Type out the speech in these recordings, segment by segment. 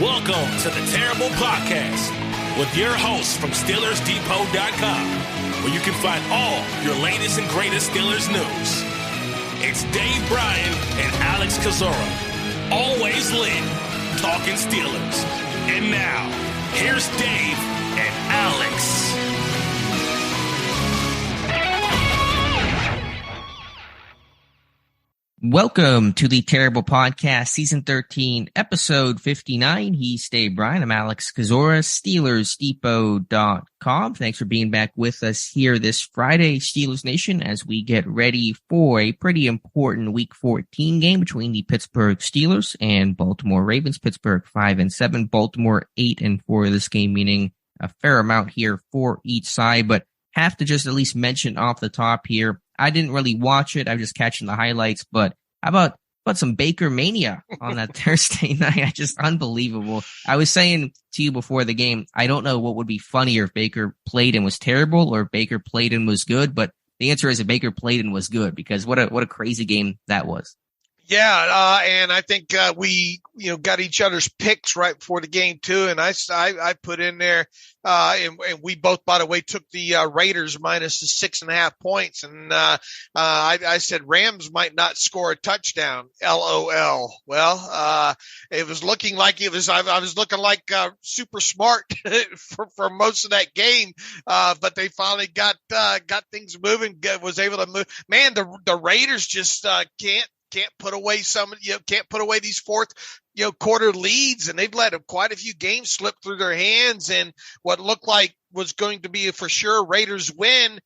Welcome to the Terrible Podcast with your hosts from SteelersDepot.com, where you can find all your latest and greatest Steelers news. It's Dave Bryan and Alex Kozora, always lit, talking Steelers. And now, here's Dave and Alex. Welcome to the Terrible Podcast, Season 13, Episode 59. He's Dave Bryan. I'm Alex Kozora, SteelersDepot.com. Thanks for being back with us here this Friday, Steelers Nation, as we get ready for a pretty important Week 14 game between the Pittsburgh Steelers and Baltimore Ravens. Pittsburgh 5-7, Baltimore 8-4 this game, meaning a fair amount here for each side, but have to just at least mention off the top here, I didn't really watch it. I was just catching the highlights, but how about some Baker mania on that Thursday night? Just unbelievable. I was saying to you before the game, I don't know what would be funnier if Baker played and was terrible or if Baker played and was good, but the answer is that Baker played and was good, because what a crazy game that was. Yeah, and I think we got each other's picks right before the game too, and I put in there, and we both, by the way, took the Raiders minus the 6.5 points, and I said Rams might not score a touchdown. LOL. Well, it was looking like it was. I was looking like super smart for most of that game, but they finally got things moving. Was able to move. Man, the Raiders just can't put away can't put away these fourth quarter leads, and they've let quite a few games slip through their hands, and what looked like was going to be a for sure Raiders win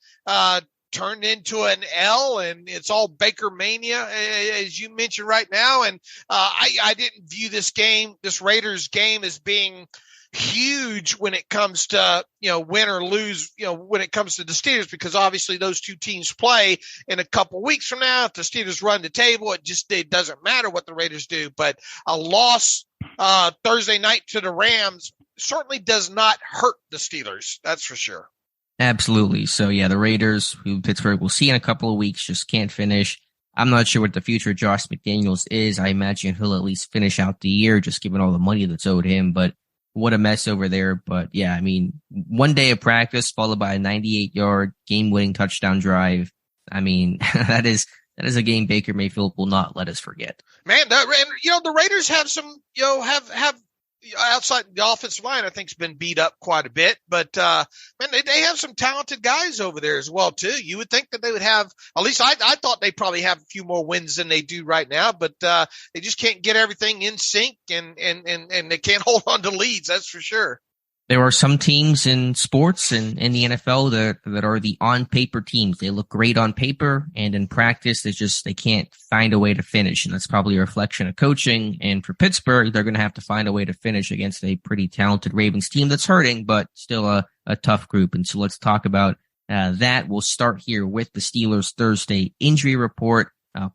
turned into an L, and it's all Baker mania, as you mentioned right now. And I didn't view this Raiders game as being huge when it comes to, win or lose, when it comes to the Steelers, because obviously those two teams play in a couple weeks from now. If the Steelers run the table, it doesn't matter what the Raiders do. But a loss Thursday night to the Rams certainly does not hurt the Steelers. That's for sure. Absolutely. So yeah, the Raiders, who Pittsburgh will see in a couple of weeks, just can't finish. I'm not sure what the future of Josh McDaniels is. I imagine he'll at least finish out the year, just given all the money that's owed him. But what a mess over there. But yeah, I mean, one day of practice followed by a 98-yard game-winning touchdown drive. I mean, that is a game Baker Mayfield will not let us forget. Man, the Raiders have some, have outside the offensive line, I think, has been beat up quite a bit. But man, they have some talented guys over there as well too. You would think that they would have, at least I thought they probably have a few more wins than they do right now. But they just can't get everything in sync, and they can't hold on to leads. That's for sure. There are some teams in sports and in the NFL that are the on-paper teams. They look great on paper, and in practice, they can't find a way to finish. And that's probably a reflection of coaching. And for Pittsburgh, they're going to have to find a way to finish against a pretty talented Ravens team that's hurting, but still a tough group. And so let's talk about that. We'll start here with the Steelers Thursday injury report.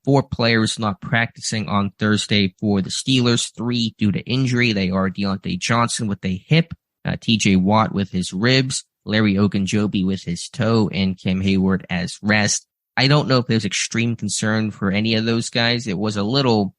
4 players not practicing on Thursday for the Steelers, 3 due to injury. They are Deontay Johnson with a hip, TJ Watt with his ribs, Larry Ogunjobi with his toe, and Cam Hayward as rest. I don't know if there's extreme concern for any of those guys. It was a little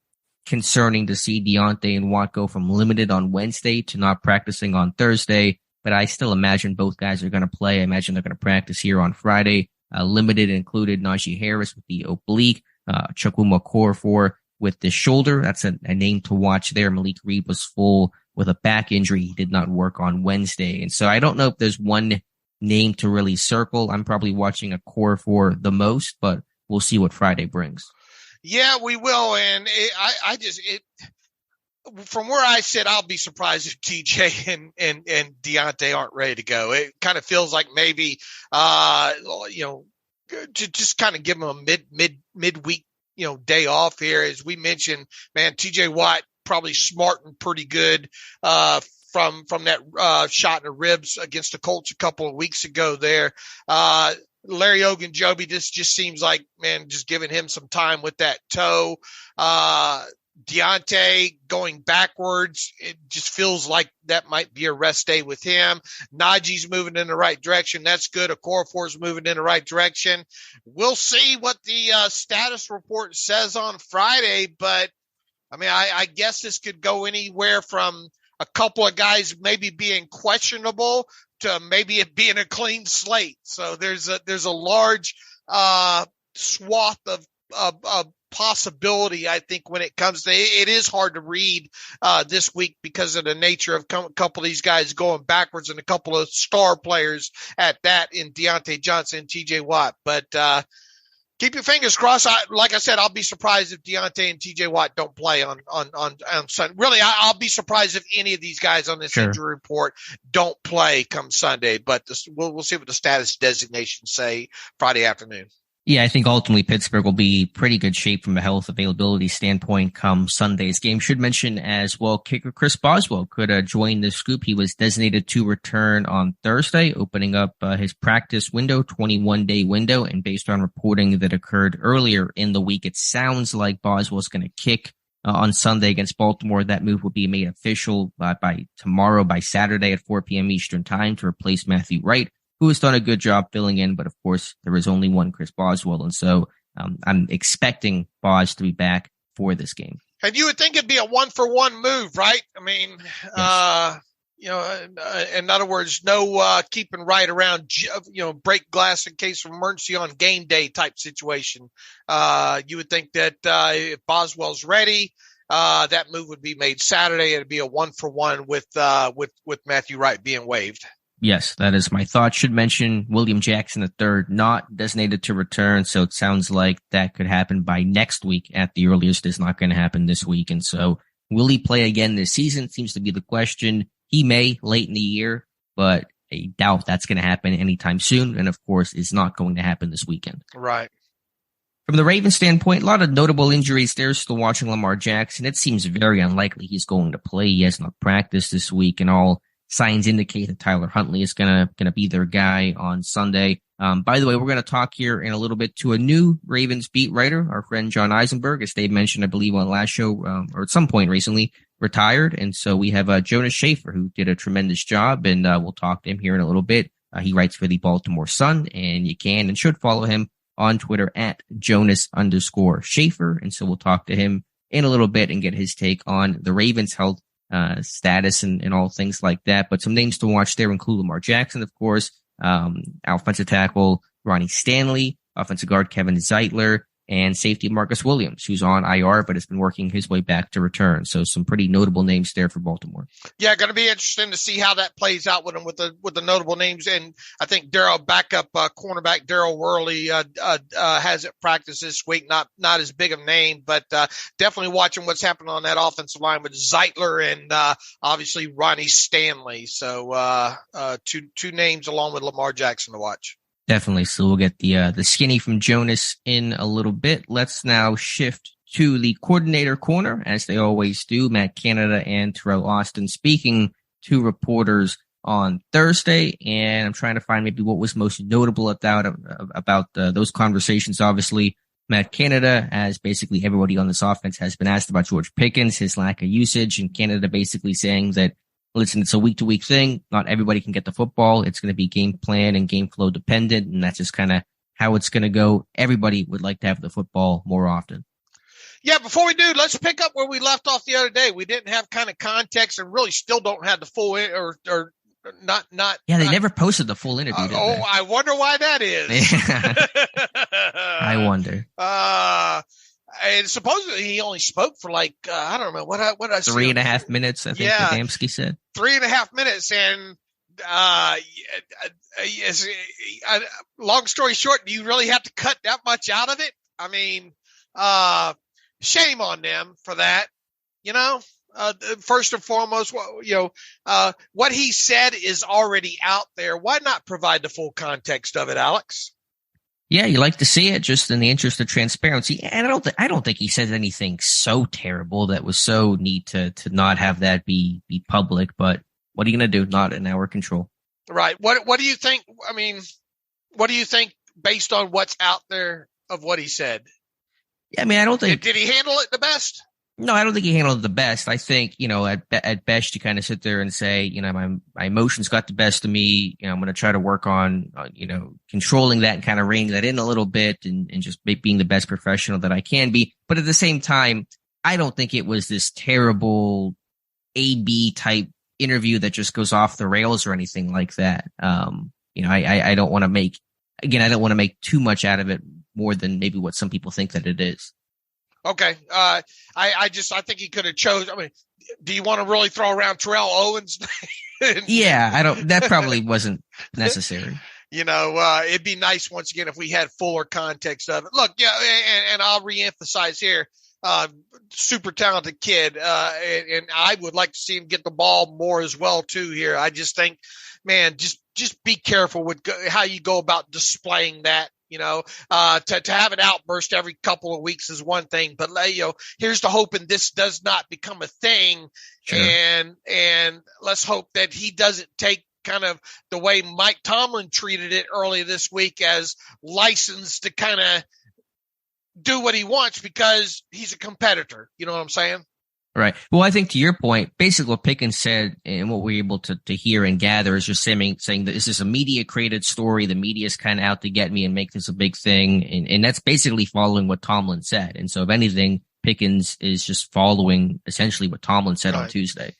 concerning to see Deontay and Watt go from limited on Wednesday to not practicing on Thursday, but I still imagine both guys are going to play. I imagine they're going to practice here on Friday. Limited included Najee Harris with the oblique, Chukwuma Okorafor with the shoulder. That's a name to watch there. Malik Reed was full with a back injury. He did not work on Wednesday. And so I don't know if there's one name to really circle. I'm probably watching Okorafor the most, but we'll see what Friday brings. Yeah, we will. And from where I sit, I'll be surprised if TJ and Deontay aren't ready to go. It kind of feels like maybe, to just kind of give them a midweek, day off here. As we mentioned, man, TJ Watt probably smarting pretty good from that shot in the ribs against the Colts a couple of weeks ago there. Larry Ogunjobi, this just seems like, man, just giving him some time with that toe. Deontay going backwards, it just feels like that might be a rest day with him. Najee's moving in the right direction. That's good. Okorafor's moving in the right direction. We'll see what the status report says on Friday, but I mean, I guess this could go anywhere from a couple of guys maybe being questionable to maybe it being a clean slate. So there's a large swath of possibility, I think, when it comes to it is hard to read this week because of the nature of a couple of these guys going backwards and a couple of star players at that in Deontay Johnson and TJ Watt. But keep your fingers crossed. Like I said, I'll be surprised if Deontay and TJ Watt don't play on Sunday. Really, I'll be surprised if any of these guys on this injury report don't play come Sunday. But we'll see what the status designations say Friday afternoon. Yeah, I think ultimately Pittsburgh will be pretty good shape from a health availability standpoint come Sunday's game. Should mention as well, kicker Chris Boswell could join the scoop. He was designated to return on Thursday, opening up his practice window, 21-day window. And based on reporting that occurred earlier in the week, it sounds like Boswell's going to kick on Sunday against Baltimore. That move will be made official by tomorrow, by Saturday at 4 p.m. Eastern time to replace Matthew Wright, who has done a good job filling in. But of course, there is only one Chris Boswell. And so I'm expecting Bos to be back for this game. And you would think it'd be a 1-for-1 move, right? I mean, yes. In other words, no keeping Wright around, break glass in case of emergency on game day type situation. You would think that if Boswell's ready, that move would be made Saturday. It'd be a 1-for-1 with Matthew Wright being waived. Yes, that is my thought. Should mention William Jackson III not designated to return, so it sounds like that could happen by next week at the earliest. It's not going to happen this week. And so will he play again this season seems to be the question. He may late in the year, but I doubt that's going to happen anytime soon. And of course, it's not going to happen this weekend. Right. From the Ravens standpoint, a lot of notable injuries there. Still watching Lamar Jackson. It seems very unlikely he's going to play. He has not practiced this week, and all signs indicate that Tyler Huntley is gonna be their guy on Sunday. By the way, we're gonna talk here in a little bit to a new Ravens beat writer, our friend John Eisenberg, as Dave mentioned, I believe on last show or at some point recently, retired, and so we have Jonas Shaffer, who did a tremendous job, and we'll talk to him here in a little bit. He writes for the Baltimore Sun, and you can and should follow him on Twitter at Jonas_Shaffer, and so we'll talk to him in a little bit and get his take on the Ravens' health status and all things like that. But some names to watch there include Lamar Jackson, of course, offensive tackle Ronnie Stanley, offensive guard Kevin Zeitler, and safety Marcus Williams, who's on IR but has been working his way back to return. So some pretty notable names there for Baltimore. Yeah, going to be interesting to see how that plays out with them with the notable names. And I think backup cornerback Daryl Worley has it practice this week. Not as big of a name, but definitely watching what's happening on that offensive line with Zeitler and obviously Ronnie Stanley. So two names along with Lamar Jackson to watch. Definitely. So we'll get the skinny from Jonas in a little bit. Let's now shift to the coordinator corner, as they always do. Matt Canada and Teryl Austin speaking to reporters on Thursday, and I'm trying to find maybe what was most notable about those conversations. Obviously, Matt Canada, as basically everybody on this offense, has been asked about George Pickens, his lack of usage, and Canada basically saying that, listen, it's a week-to-week thing. Not everybody can get the football. It's going to be game plan and game flow dependent, and that's just kind of how it's going to go. Everybody would like to have the football more often. Yeah, before we do, let's pick up where we left off the other day. We didn't have kind of context and really still don't have the full or not. Yeah, they never posted the full interview, did they? I wonder why that is. I wonder. And supposedly he only spoke for I don't know what I 3.5 minutes. I think Adamski said 3.5 minutes. And long story short, do you really have to cut that much out of it? I mean, shame on them for that. First and foremost, what he said is already out there. Why not provide the full context of it, Alex? Yeah, you like to see it, just in the interest of transparency. And I don't think he says anything so terrible that was so neat to not have that be public. But what are you going to do? Not in our control. Right. What do you think? I mean, what do you think based on what's out there of what he said? Yeah, I mean, I don't think. Did he handle it the best? No, I don't think he handled it the best. I think, at best you kind of sit there and say, my emotions got the best of me. I'm going to try to work on, controlling that and kind of reining that in a little bit and just being the best professional that I can be. But at the same time, I don't think it was this terrible A-B type interview that just goes off the rails or anything like that. I don't want to make too much out of it more than maybe what some people think that it is. Okay. I think he could have chosen. I mean, do you want to really throw around Terrell Owens? Yeah, that probably wasn't necessary. It'd be nice once again if we had fuller context of it. Look, yeah, and I'll reemphasize here, super talented kid, and I would like to see him get the ball more as well too. Here, I just think, man, just be careful with how you go about displaying that. To have an outburst every couple of weeks is one thing, but here's the hoping this does not become a thing. Sure. And let's hope that he doesn't take kind of the way Mike Tomlin treated it early this week as license to kind of do what he wants because he's a competitor. You know what I'm saying? Right. Well, I think to your point, basically what Pickens said and what we're able to hear and gather is just saying that this is a media created story. The media is kind of out to get me and make this a big thing. And that's basically following what Tomlin said. And so if anything, Pickens is just following essentially what Tomlin said on Tuesday.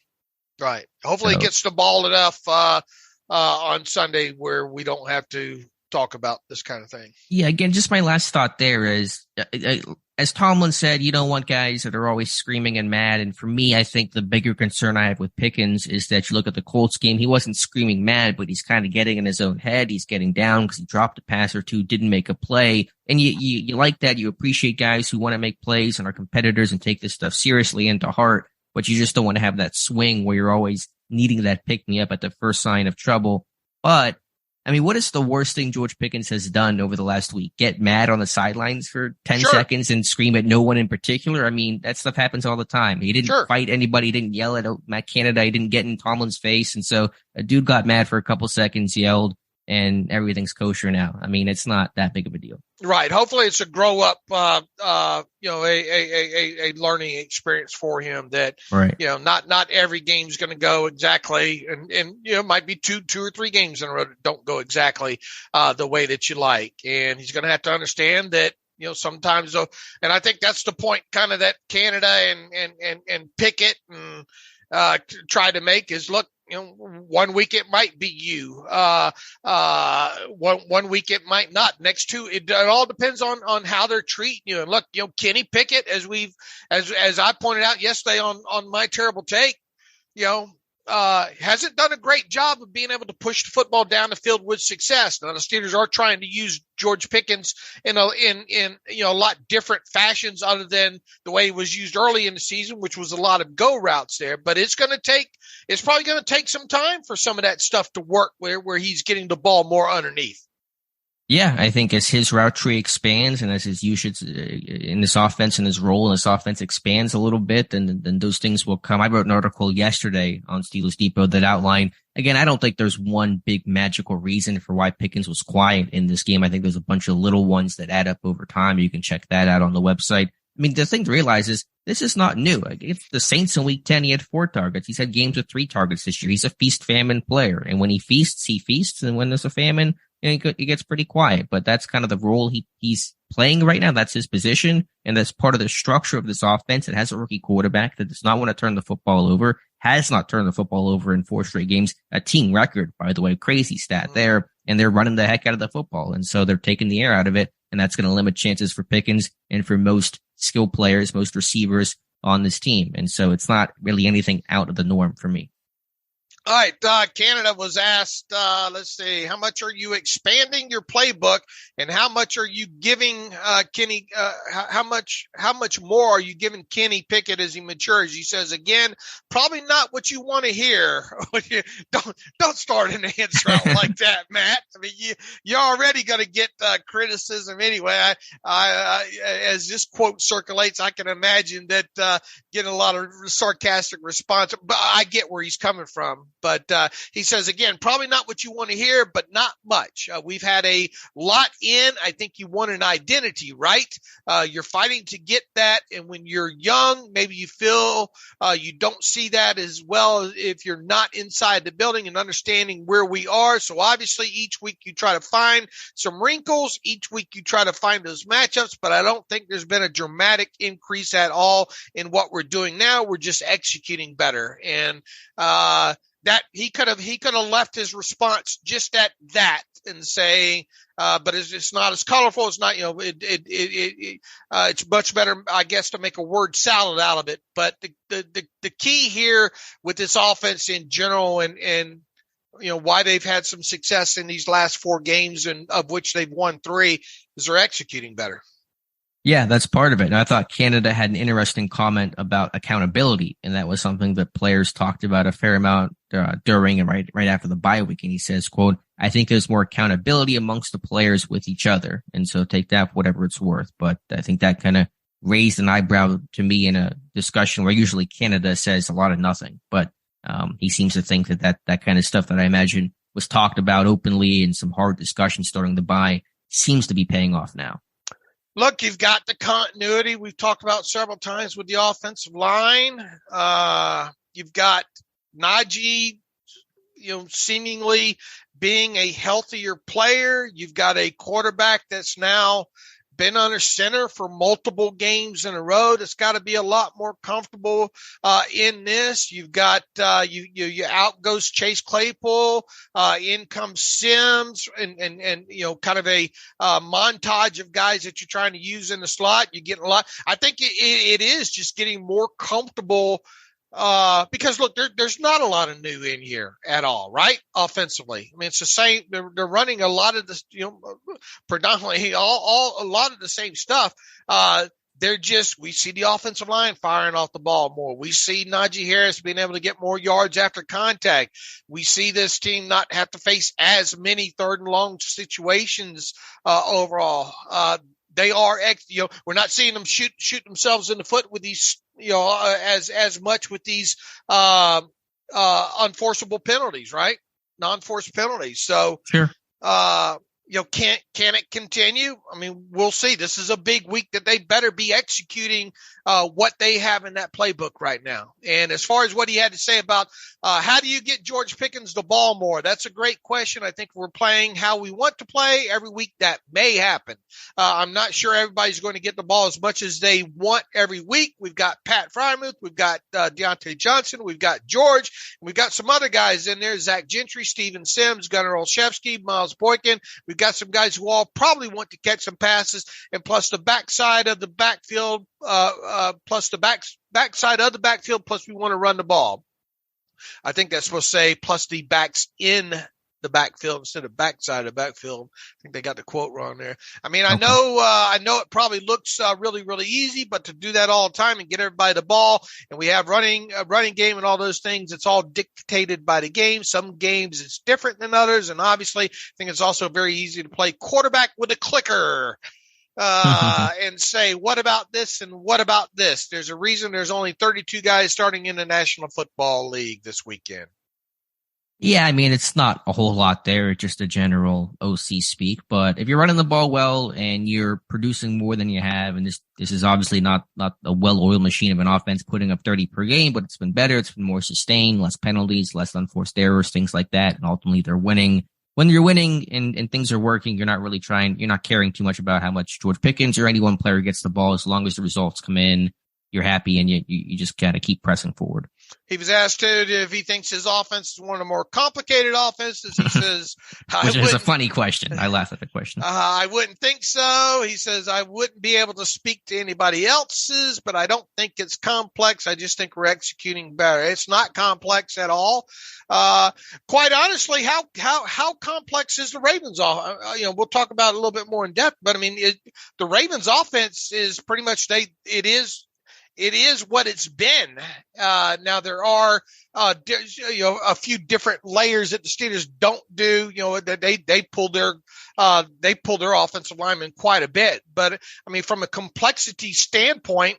Right. Hopefully he gets the ball enough on Sunday where we don't have to talk about this kind of thing. Yeah. Again, just my last thought there is, as Tomlin said, you don't want guys that are always screaming and mad. And for me, I think the bigger concern I have with Pickens is that you look at the Colts game, he wasn't screaming mad, but he's kind of getting in his own head. He's getting down because he dropped a pass or two, didn't make a play. And you like that. You appreciate guys who want to make plays and are competitors and take this stuff seriously and to heart, but you just don't want to have that swing where you're always needing that pick me up at the first sign of trouble. But I mean, what is the worst thing George Pickens has done over the last week? Get mad on the sidelines for 10 seconds and scream at no one in particular? I mean, that stuff happens all the time. He didn't fight anybody. He didn't yell at Matt Canada. He didn't get in Tomlin's face. And so a dude got mad for a couple seconds, yelled, and everything's kosher now. I mean, it's not that big of a deal. Right. Hopefully it's a grow up, a learning experience for him that, not every game's going to go exactly. And, it might be two or three games in a row that don't go exactly, the way that you like. And he's going to have to understand that, sometimes, and I think that's the point kind of that Canada and Pickett and, try to make is look, 1 week it might be you. 1 week it might not. Next two, it all depends on how they're treating you. And look, Kenny Pickett, as I pointed out yesterday on my terrible take, hasn't done a great job of being able to push the football down the field with success. Now the Steelers are trying to use George Pickens in a lot different fashions other than the way he was used early in the season, which was a lot of go routes there. But it's probably going to take some time for some of that stuff to work where he's getting the ball more underneath. Yeah, I think as his route tree expands and as his usage in this offense and his role in this offense expands a little bit, then those things will come. I wrote an article yesterday on Steelers Depot that outlined, again, I don't think there's one big magical reason for why Pickens was quiet in this game. I think there's a bunch of little ones that add up over time. You can check that out on the website. I mean, the thing to realize is this is not new. It's the Saints in week 10, he had 4 targets. He's had games with 3 targets this year. He's a feast-famine player. And when he feasts. And when there's a famine, he gets pretty quiet. But that's kind of the role he's playing right now. That's his position. And that's part of the structure of this offense. It has a rookie quarterback that does not want to turn the football over, has not turned the football over in 4 straight games. A team record, by the way, crazy stat there. And they're running the heck out of the football. And so they're taking the air out of it. And that's going to limit chances for Pickens and for most skill players, most receivers on this team. And so it's not really anything out of the norm for me. All right. Canada was asked, let's see, how much are you expanding your playbook and how much are you giving, Kenny, how much more are you giving Kenny Pickett as he matures? He says, again, probably not what you want to hear. Don't start an answer out like that, Matt. I mean, you're already going to get, criticism anyway. I as this quote circulates, I can imagine that, getting a lot of sarcastic response, but I get where he's coming from. But he says, again, probably not what you want to hear, but not much. We've had a lot in. I think you want an identity, right? You're fighting to get that. And when you're young, maybe you feel you don't see that as well as if you're not inside the building and understanding where we are. So obviously each week you try to find some wrinkles. Each week you try to find those matchups, but I don't think there's been a dramatic increase at all in what we're doing now. We're just executing better. And that he could have left his response just at that and say, but it's not as colorful. It's not, it's much better, I guess, to make a word salad out of it. But the key here with this offense in general and why they've had some success in these last 4 games and of which they've won 3 is they're executing better. Yeah, that's part of it. And I thought Canada had an interesting comment about accountability, and that was something that players talked about a fair amount during and right after the bye week. And he says, quote, I think there's more accountability amongst the players with each other. And so take that for whatever it's worth. But I think that kind of raised an eyebrow to me in a discussion where usually Canada says a lot of nothing. But he seems to think that kind of stuff that I imagine was talked about openly in some hard discussions during the bye seems to be paying off now. Look, you've got the continuity we've talked about several times with the offensive line. You've got Najee, seemingly being a healthier player. You've got a quarterback that's now been under center for multiple games in a row. That's got to be a lot more comfortable in this. You've got you out goes Chase Claypool, in comes Sims, and kind of a montage of guys that you're trying to use in the slot. You get a lot. I think it is just getting more comfortable. Because look, there's not a lot of new in here at all, right? Offensively. I mean, it's the same. They're running a lot of this, predominantly a lot of the same stuff. We see the offensive line firing off the ball more. We see Najee Harris being able to get more yards after contact. We see this team not have to face as many 3rd and long situations, overall. They are, we're not seeing them shoot themselves in the foot with these, as much with these, unforceable penalties, right? Non-forced penalties. So, sure. Can it continue? I mean, we'll see. This is a big week that they better be executing what they have in that playbook right now. And as far as what he had to say about how do you get George Pickens the ball more, that's a great question. I think we're playing how we want to play every week. That may happen. I'm not sure everybody's going to get the ball as much as they want every week. We've got Pat Frymuth. We've got Deontay Johnson. We've got George. And we've got some other guys in there, Zach Gentry, Steven Sims, Gunnar Olszewski, Miles Boykin. We've got some guys who all probably want to catch some passes, and plus the backside of the backfield, plus we want to run the ball. I think that's supposed to say plus the backs in the backfield instead of backside of the backfield. I think they got the quote wrong there. I mean, okay. I know it probably looks really, really easy, but to do that all the time and get everybody the ball, and we have running game and all those things, it's all dictated by the game. Some games it's different than others, and obviously I think it's also very easy to play quarterback with a clicker. And say, what about this and what about this? There's a reason there's only 32 guys starting in the National Football League this weekend. Yeah, I mean, it's not a whole lot there, just a general OC speak. But if you're running the ball well and you're producing more than you have, and this is obviously not a well-oiled machine of an offense putting up 30 per game, but it's been better. It's been more sustained, less penalties, less unforced errors, things like that. And ultimately they're winning. When you're winning and things are working, you're not caring too much about how much George Pickens or any one player gets the ball. As long as the results come in, you're happy, and you just gotta keep pressing forward. He was asked if he thinks his offense is one of the more complicated offenses. He says, which is a funny question. I laugh at the question. I wouldn't think so. He says, I wouldn't be able to speak to anybody else's, but I don't think it's complex. I just think we're executing better. It's not complex at all. Quite honestly, how complex is the Ravens? We'll talk about it a little bit more in depth, but I mean, the Ravens offense is pretty much it is what it's been. Now there are, a few different layers that the Steelers don't do, that they pull their offensive linemen quite a bit. But I mean, from a complexity standpoint,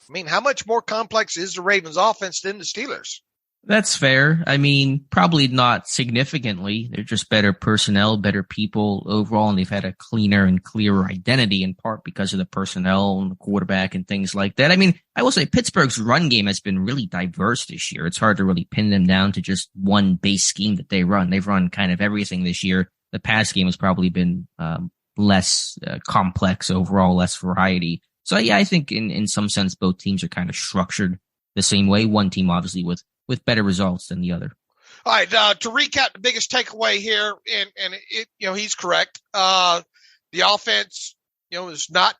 I mean, how much more complex is the Ravens offense than the Steelers? That's fair. I mean, probably not significantly. They're just better personnel, better people overall, and they've had a cleaner and clearer identity in part because of the personnel and the quarterback and things like that. I mean, I will say Pittsburgh's run game has been really diverse this year. It's hard to really pin them down to just one base scheme that they run. They've run kind of everything this year. The pass game has probably been less complex overall, less variety. So yeah, I think in some sense both teams are kind of structured the same way. One team obviously with better results than the other. All right. To recap the biggest takeaway here, and it, he's correct. The offense, is not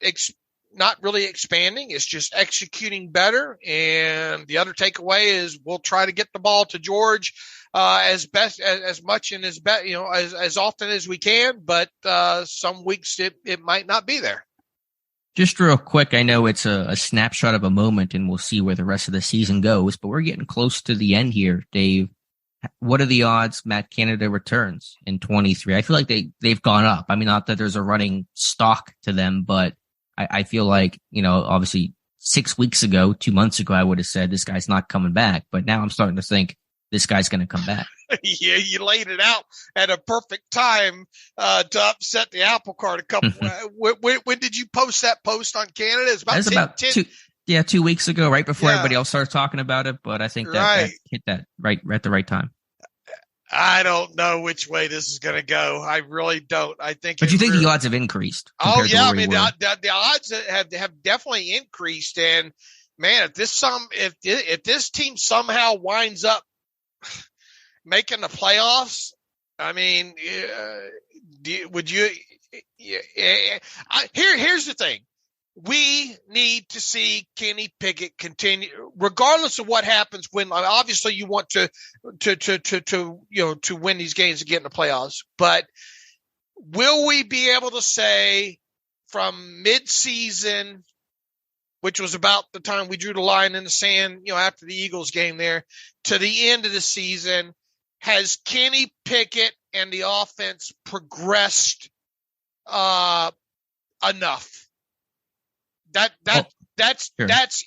really expanding. It's just executing better. And the other takeaway is we'll try to get the ball to George, as much and as often as we can. But, some weeks it might not be there. Just real quick, I know it's a snapshot of a moment and we'll see where the rest of the season goes, but we're getting close to the end here, Dave. What are the odds Matt Canada returns in 23? I feel like they've gone up. I mean, not that there's a running stock to them, but I feel like, obviously 6 weeks ago, 2 months ago, I would have said this guy's not coming back, but now I'm starting to think this guy's going to come back. Yeah, you laid it out at a perfect time to upset the apple cart a couple. When did you post that post on Canada? It's about 2 weeks ago, right before everybody else started talking about it. But I think that hit that right at the right time. I don't know which way this is going to go. I really don't. I think. But you think the odds have increased? Oh yeah, I mean the odds have definitely increased. And man, if this team somehow winds up making the playoffs, I mean, would you? Here's the thing: we need to see Kenny Pickett continue, regardless of what happens. When obviously you want to win these games and get in the playoffs, but will we be able to say from mid-season, which was about the time we drew the line in the sand, after the Eagles game there, to the end of the season, has Kenny Pickett and the offense progressed enough? That's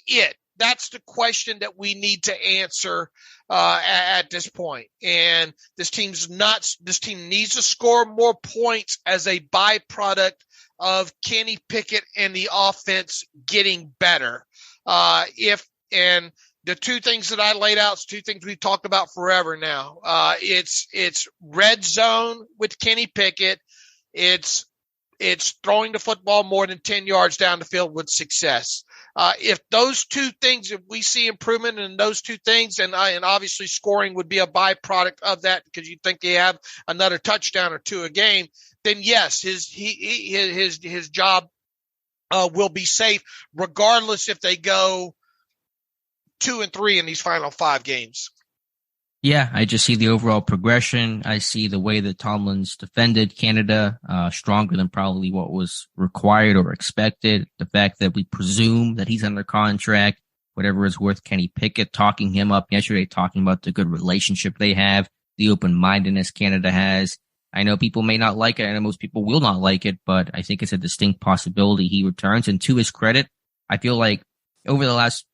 it. That's the question that we need to answer at this point. And this team needs to score more points as a byproduct of Kenny Pickett and the offense getting better. The two things that I laid out, two things we've talked about forever now. It's red zone with Kenny Pickett. It's throwing the football more than 10 yards down the field with success. If those two things, if we see improvement in those two things, and obviously scoring would be a byproduct of that because you think they have another touchdown or two a game, then yes, his job will be safe, regardless if they go 2-3 in these final 5 games. Yeah, I just see the overall progression. I see the way that Tomlin's defended Canada, stronger than probably what was required or expected. The fact that we presume that he's under contract, whatever is worth Kenny Pickett, talking him up yesterday, talking about the good relationship they have, the open-mindedness Canada has. I know people may not like it. I know most people will not like it, but I think it's a distinct possibility he returns. And to his credit, I feel like over the last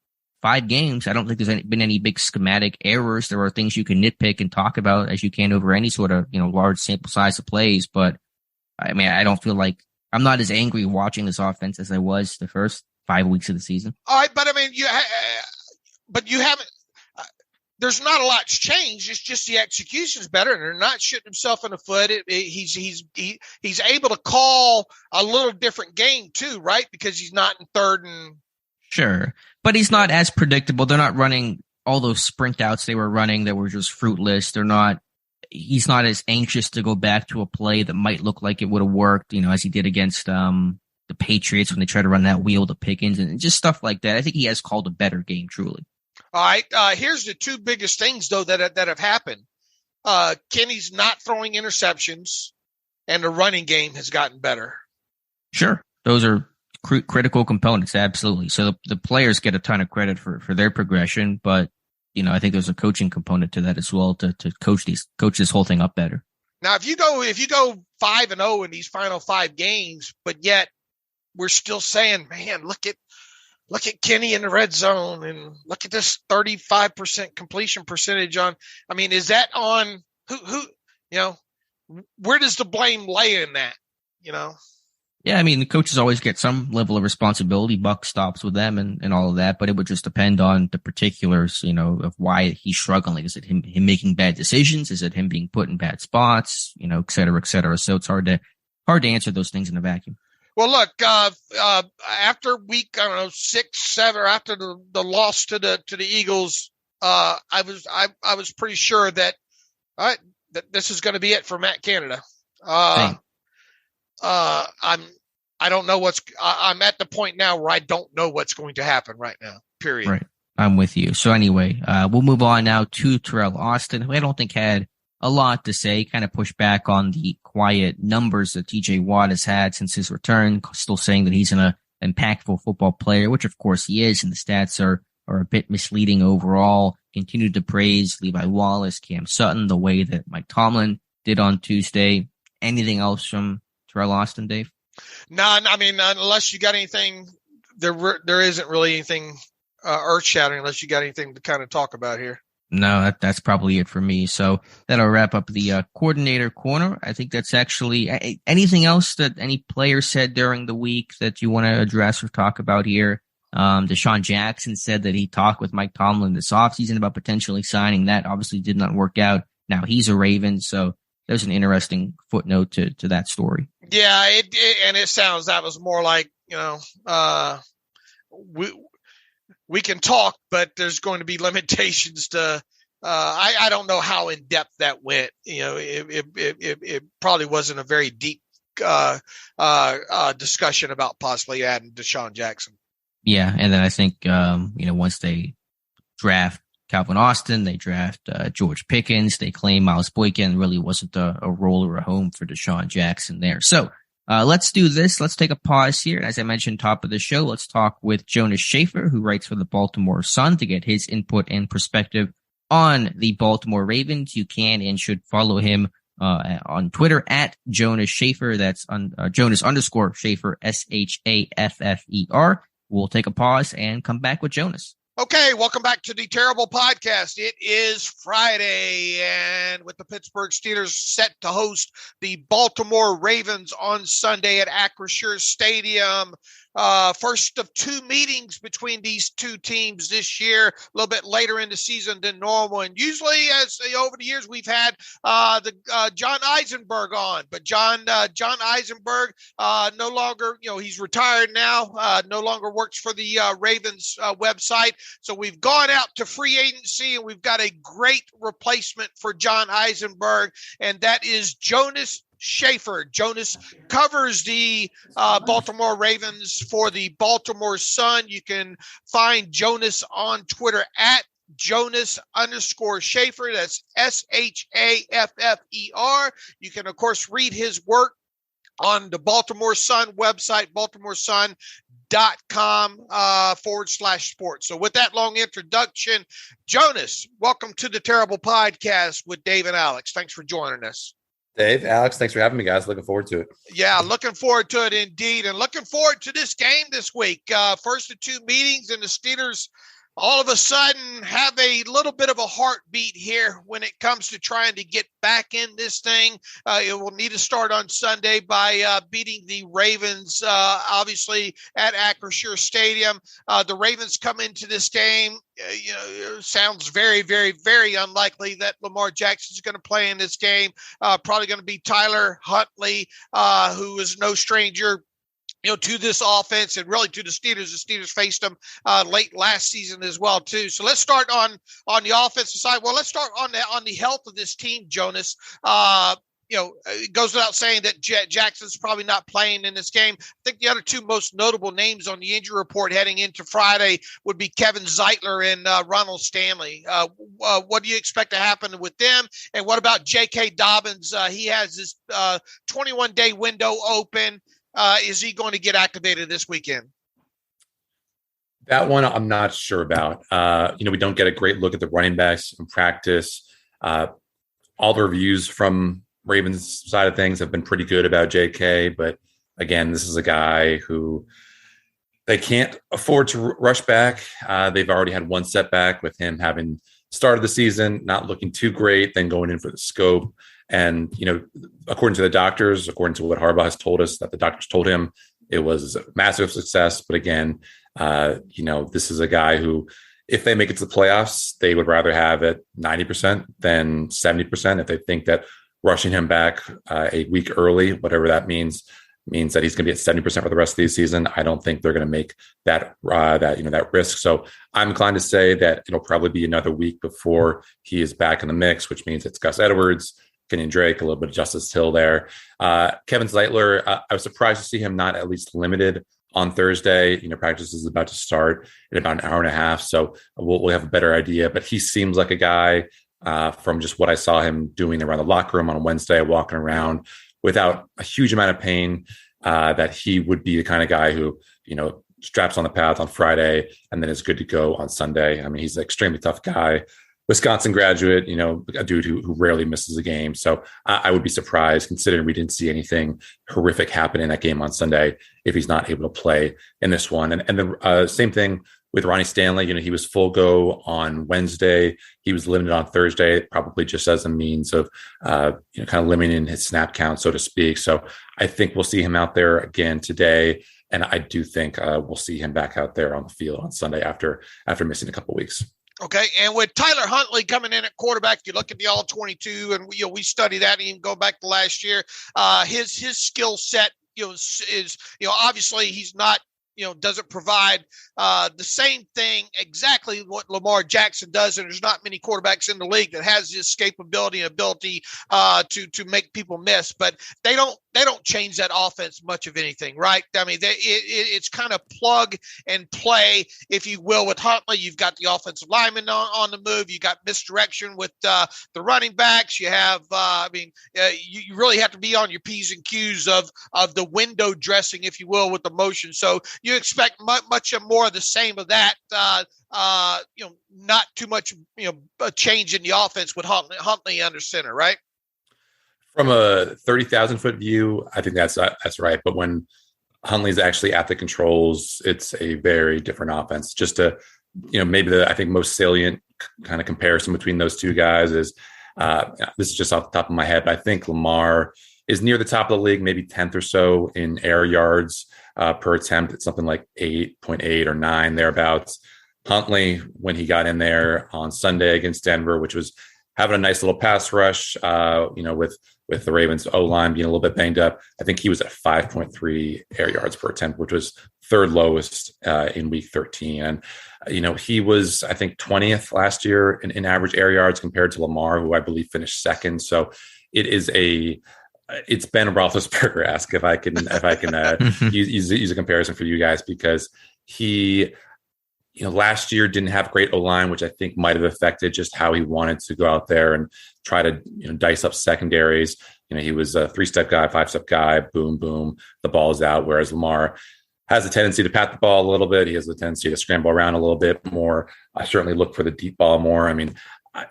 5 games, I don't think there's been any big schematic errors. There are things you can nitpick and talk about as you can over any sort of, large sample size of plays. But I mean, I don't feel like I'm not as angry watching this offense as I was the first 5 weeks of the season. All right. But I mean, you haven't, there's not a lot's changed. It's just the execution's better and they're not shooting himself in the foot. He's able to call a little different game too, right? Because he's not in third and. Sure. But he's not as predictable. They're not running all those sprint outs they were running that were just fruitless. He's not as anxious to go back to a play that might look like it would have worked, as he did against the Patriots when they tried to run that wheel to Pickens and just stuff like that. I think he has called a better game, truly. All right. Here's the 2 biggest things, though, that have happened. Kenny's not throwing interceptions, and the running game has gotten better. Sure. Those are critical components, absolutely. So the players get a ton of credit for their progression, but I think there's a coaching component to that as well to coach this whole thing up better. Now, if you go 5-0 in these final 5 games, but yet we're still saying, man, look look at Kenny in the red zone and look at this 35% completion percentage on. I mean, is that on who, where does the blame lay in that, Yeah, I mean, the coaches always get some level of responsibility. Buck stops with them and all of that, but it would just depend on the particulars, of why he's struggling. Is it him making bad decisions? Is it him being put in bad spots? Et cetera, et cetera. So it's hard to answer those things in a vacuum. Well, look, after week, 6, 7, or after the loss to the Eagles, I was pretty sure that this is going to be it for Matt Canada. I'm at the point now where I don't know what's going to happen right now, period. Right. I'm with you. So anyway, we'll move on now to Teryl Austin, who I don't think had a lot to say, kind of push back on the quiet numbers that TJ Watt has had since his return, still saying that he's an impactful football player, which of course he is, and the stats are a bit misleading overall. Continued to praise Levi Wallace, Cam Sutton, the way that Mike Tomlin did on Tuesday. Anything else from Teryl Austin, Dave? No, I mean, unless you got anything, there isn't really anything earth-shattering unless you got anything to kind of talk about here. No, that's probably it for me. So that'll wrap up the coordinator corner. I think that's actually anything else that any player said during the week that you want to address or talk about here. Deshaun Jackson said that he talked with Mike Tomlin this offseason about potentially signing. That obviously did not work out. Now he's a Raven, so there's an interesting footnote to that story. Yeah, it sounds that was more like, we can talk, but there's going to be limitations to. I don't know how in depth that went. It probably wasn't a very deep discussion about possibly adding Deshaun Jackson. Yeah, and then I think once they draft Calvin Austin, they draft George Pickens, they claim Miles Boykin really wasn't a role or a home for Deshaun Jackson there. So. Let's do this. Let's take a pause here. As I mentioned, top of the show, let's talk with Jonas Shaffer, who writes for the Baltimore Sun, to get his input and perspective on the Baltimore Ravens. You can and should follow him on Twitter at Jonas Shaffer. That's Jonas_Shaffer, Shaffer. We'll take a pause and come back with Jonas. Okay, welcome back to the Terrible Podcast. It is Friday, and with the Pittsburgh Steelers set to host the Baltimore Ravens on Sunday at Acrisure Stadium. First of two meetings between these two teams this year, a little bit later in the season than normal. And usually, as over the years, we've had John Eisenberg on, but John Eisenberg no longer, he's retired now, no longer works for the Ravens website. So we've gone out to free agency, and we've got a great replacement for John Eisenberg, and that is Jonas Shaffer. Jonas covers the Baltimore Ravens for the Baltimore Sun. You can find Jonas on Twitter at Jonas_Shaffer. That's Shaffer. You can, of course, read his work on the Baltimore Sun website, baltimoresun.com/sports. So with that long introduction, Jonas, welcome to the Terrible Podcast with Dave and Alex. Thanks for joining us. Dave, Alex, thanks for having me, guys. Looking forward to it. Yeah, looking forward to it indeed. And looking forward to this game this week. First of two meetings, and the Steelers all of a sudden have a little bit of a heartbeat here when it comes to trying to get back in this thing. It will need to start on Sunday by beating the Ravens, obviously, at Acrisure Stadium. The Ravens come into this game. Sounds very, very, very unlikely that Lamar Jackson is going to play in this game. Probably going to be Tyler Huntley, who is no stranger to this offense and really to the Steelers. The Steelers faced them late last season as well, too. So let's start on the offensive side. Well, let's start on the health of this team, Jonas. It goes without saying that Jackson's probably not playing in this game. I think the other two most notable names on the injury report heading into Friday would be Kevin Zeitler and Ronald Stanley. What do you expect to happen with them? And what about J.K. Dobbins? He has this 21-day window open. Is he going to get activated this weekend? That one I'm not sure about. We don't get a great look at the running backs in practice. All the reviews from Ravens side of things have been pretty good about JK, but again, this is a guy who they can't afford to rush back. They've already had one setback with him having started the season, not looking too great, then going in for the scope. And, according to the doctors, according to what Harbaugh has told us, that the doctors told him, it was a massive success. But again, this is a guy who, if they make it to the playoffs, they would rather have it 90% than 70%. If they think that rushing him back a week early, whatever that means that he's going to be at 70% for the rest of the season. I don't think they're going to make that risk. So I'm inclined to say that it'll probably be another week before he is back in the mix, which means it's Gus Edwards, Kenyon Drake, a little bit of Justice Hill there. Kevin Zeitler, I was surprised to see him not at least limited on Thursday. Practice is about to start in about an hour and a half, so we'll have a better idea. But he seems like a guy from just what I saw him doing around the locker room on Wednesday, walking around without a huge amount of pain, that he would be the kind of guy who, straps on the path on Friday and then is good to go on Sunday. I mean, he's an extremely tough guy, Wisconsin graduate, a dude who rarely misses a game. So I would be surprised, considering we didn't see anything horrific happen in that game on Sunday, if he's not able to play in this one. And the same thing with Ronnie Stanley. He was full go on Wednesday. He was limited on Thursday, probably just as a means of, kind of limiting his snap count, so to speak. So I think we'll see him out there again today. And I do think we'll see him back out there on the field on Sunday after missing a couple of weeks. Okay, and with Tyler Huntley coming in at quarterback, you look at the All-22, and we study that, and even go back to last year. His skill set, is obviously he's not, doesn't provide the same thing exactly what Lamar Jackson does, and there's not many quarterbacks in the league that has this escapability and ability to make people miss. But they don't change that offense much of anything, right? I mean, it's kind of plug and play, if you will. With Huntley, you've got the offensive lineman on the move. You got misdirection with the running backs. You have, you really have to be on your P's and Q's of the window dressing, if you will, with the motion. So you expect much more of the same of that. Not too much, a change in the offense with Huntley under center, right? From a 30,000 foot view, I think that's right. But when Huntley's actually at the controls, it's a very different offense. Just to, maybe I think most salient kind of comparison between those two guys is, this is just off the top of my head, but I think Lamar is near the top of the league, maybe 10th or so in air yards per attempt. It's something like 8.8 or 9 thereabouts. Huntley, when he got in there on Sunday against Denver, which was having a nice little pass rush, with the Ravens O-line being a little bit banged up, I think he was at 5.3 air yards per attempt, which was third lowest in week 13. And, he was, I think, 20th last year in average air yards compared to Lamar, who I believe finished second. So it's Ben Roethlisberger-esque, if I can use a comparison for you guys, because he, last year didn't have great O-line, which I think might have affected just how he wanted to go out there and try to dice up secondaries. He was a 3-step guy, 5-step guy, boom, boom, the ball is out. Whereas Lamar has a tendency to pat the ball a little bit. He has a tendency to scramble around a little bit more. I certainly look for the deep ball more. I mean,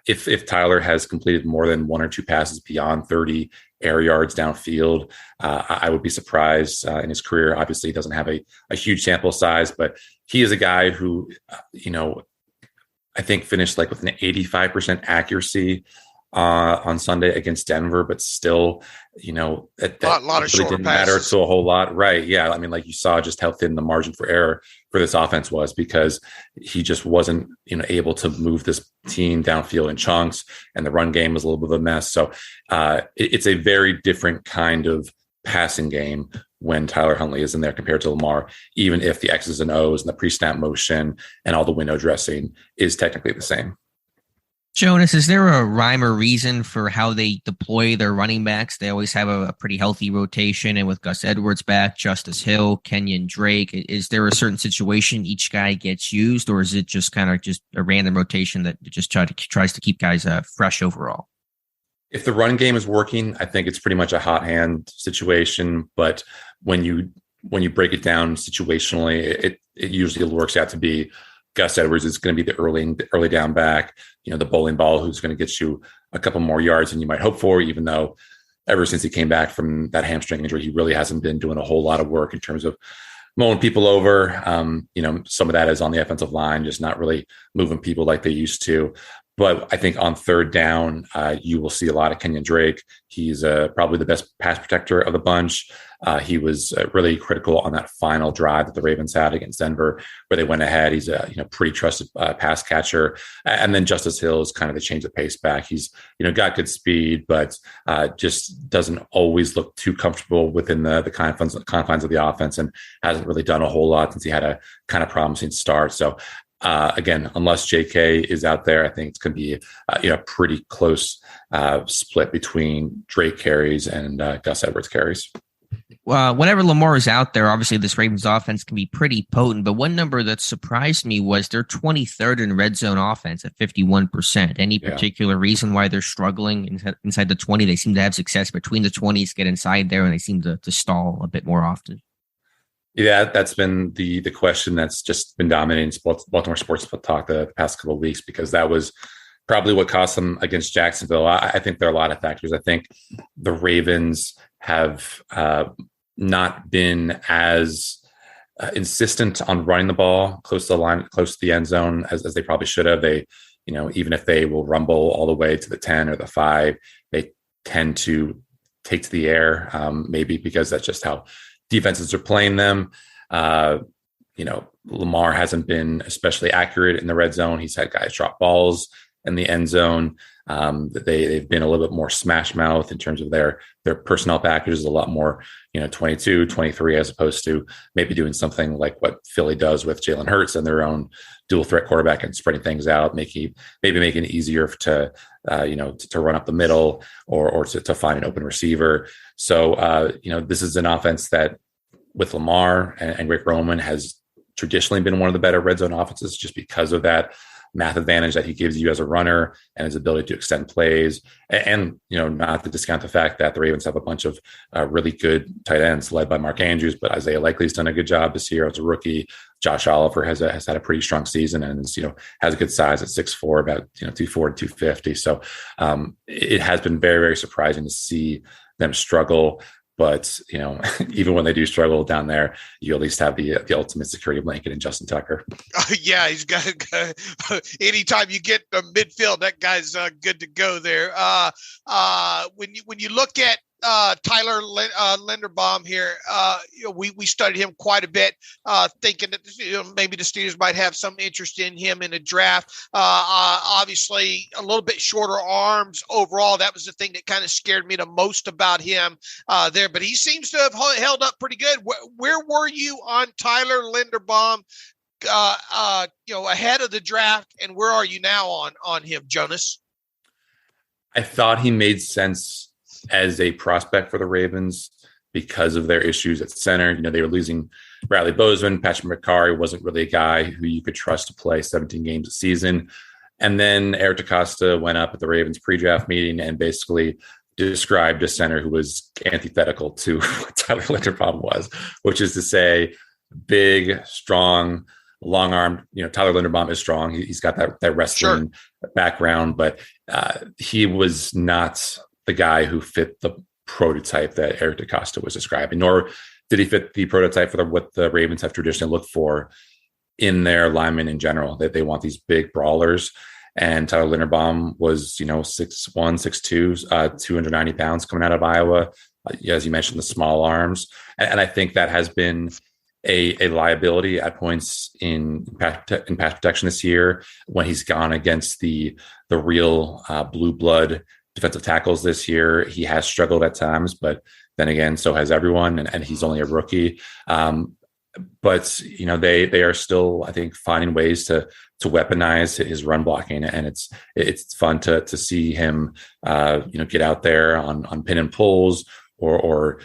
if Tyler has completed more than 1 or 2 passes beyond 30 air yards downfield, I would be surprised in his career. Obviously, he doesn't have a huge sample size, but he is a guy who, I think finished like with an 85% accuracy on Sunday against Denver, but still, that lot of really didn't matter to a whole lot. Right. Yeah. I mean, like you saw just how thin the margin for error for this offense was, because he just wasn't, able to move this team downfield in chunks, and the run game was a little bit of a mess. So it's a very different kind of passing game when Tyler Huntley is in there compared to Lamar, even if the X's and O's and the pre-snap motion and all the window dressing is technically the same. Jonas, is there a rhyme or reason for how they deploy their running backs? They always have a pretty healthy rotation, and with Gus Edwards back, Justice Hill, Kenyon Drake, is there a certain situation each guy gets used, or is it just kind of just a random rotation that just tries to keep guys fresh overall? If the run game is working, I think it's pretty much a hot hand situation. But when you break it down situationally, it usually works out to be Gus Edwards is going to be the early down back, the bowling ball who's going to get you a couple more yards than you might hope for, even though ever since he came back from that hamstring injury, he really hasn't been doing a whole lot of work in terms of mowing people over. Some of that is on the offensive line, just not really moving people like they used to. But I think on third down, you will see a lot of Kenyon Drake. He's probably the best pass protector of the bunch. He was really critical on that final drive that the Ravens had against Denver, where they went ahead. He's a pretty trusted pass catcher. And then Justice Hill is kind of the change of pace back. He's got good speed, but just doesn't always look too comfortable within the confines of the offense, and hasn't really done a whole lot since he had a kind of promising start. So again, unless JK is out there, I think it's going to be a pretty close split between Drake carries and Gus Edwards carries. Whenever Lamar is out there, obviously this Ravens offense can be pretty potent. But one number that surprised me was they're 23rd in red zone offense at 51%. Any particular reason why they're struggling inside the 20? They seem to have success between the 20s, get inside there, and they seem to stall a bit more often. Yeah, that's been the question that's just been dominating Baltimore sports talk the past couple of weeks, because that was probably what cost them against Jacksonville. I think there are a lot of factors. I think the Ravens have not been as insistent on running the ball close to the line, close to the end zone as they probably should have. They, even if they will rumble all the way to the 10 or the 5, they tend to take to the air, maybe because that's just how defenses are playing them. Lamar hasn't been especially accurate in the red zone. He's had guys drop balls in the end zone. They've been a little bit more smash mouth in terms of their personnel packages, a lot more, 22, 23, as opposed to maybe doing something like what Philly does with Jalen Hurts and their own dual threat quarterback and spreading things out, making it easier to run up the middle or to find an open receiver. So, this is an offense that with Lamar and Rick Roman has traditionally been one of the better red zone offenses, just because of that math advantage that he gives you as a runner and his ability to extend plays. And not to discount the fact that the Ravens have a bunch of really good tight ends led by Mark Andrews, but Isaiah Likely's done a good job this year as a rookie. Josh Oliver has had a pretty strong season and is, has a good size at 6'4", about 240, 250. So it has been very, very surprising to see them struggle. But, even when they do struggle down there, you at least have the ultimate security blanket in Justin Tucker. Yeah, he's got anytime you get the midfield, that guy's good to go there. When you look at Tyler Linderbaum here, we studied him quite a bit, thinking that maybe the Steelers might have some interest in him in a draft. Obviously, a little bit shorter arms overall. That was the thing that kind of scared me the most about him there. But he seems to have held up pretty good. Where were you on Tyler Linderbaum? Ahead of the draft, and where are you now on him, Jonas? I thought he made sense as a prospect for the Ravens because of their issues at center. They were losing Bradley Bozeman. Patrick McCarry wasn't really a guy who you could trust to play 17 games a season. And then Eric DeCosta went up at the Ravens pre-draft meeting and basically described a center who was antithetical to what Tyler Linderbaum was, which is to say big, strong, long-armed. Tyler Linderbaum is strong. He's got that wrestling background, but he was not the guy who fit the prototype that Eric DeCosta was describing, nor did he fit the prototype for what the Ravens have traditionally looked for in their linemen in general, that they want these big brawlers. And Tyler Linderbaum was, 6'1", 6'2", 290 pounds coming out of Iowa. As you mentioned, the small arms. And I think that has been a liability at points in pass protection this year when he's gone against the real blue blood defensive tackles this year. He has struggled at times, but then again, so has everyone, and he's only a rookie. But they are still, I think, finding ways to weaponize his run blocking, and it's fun to see him get out there on pin and pulls or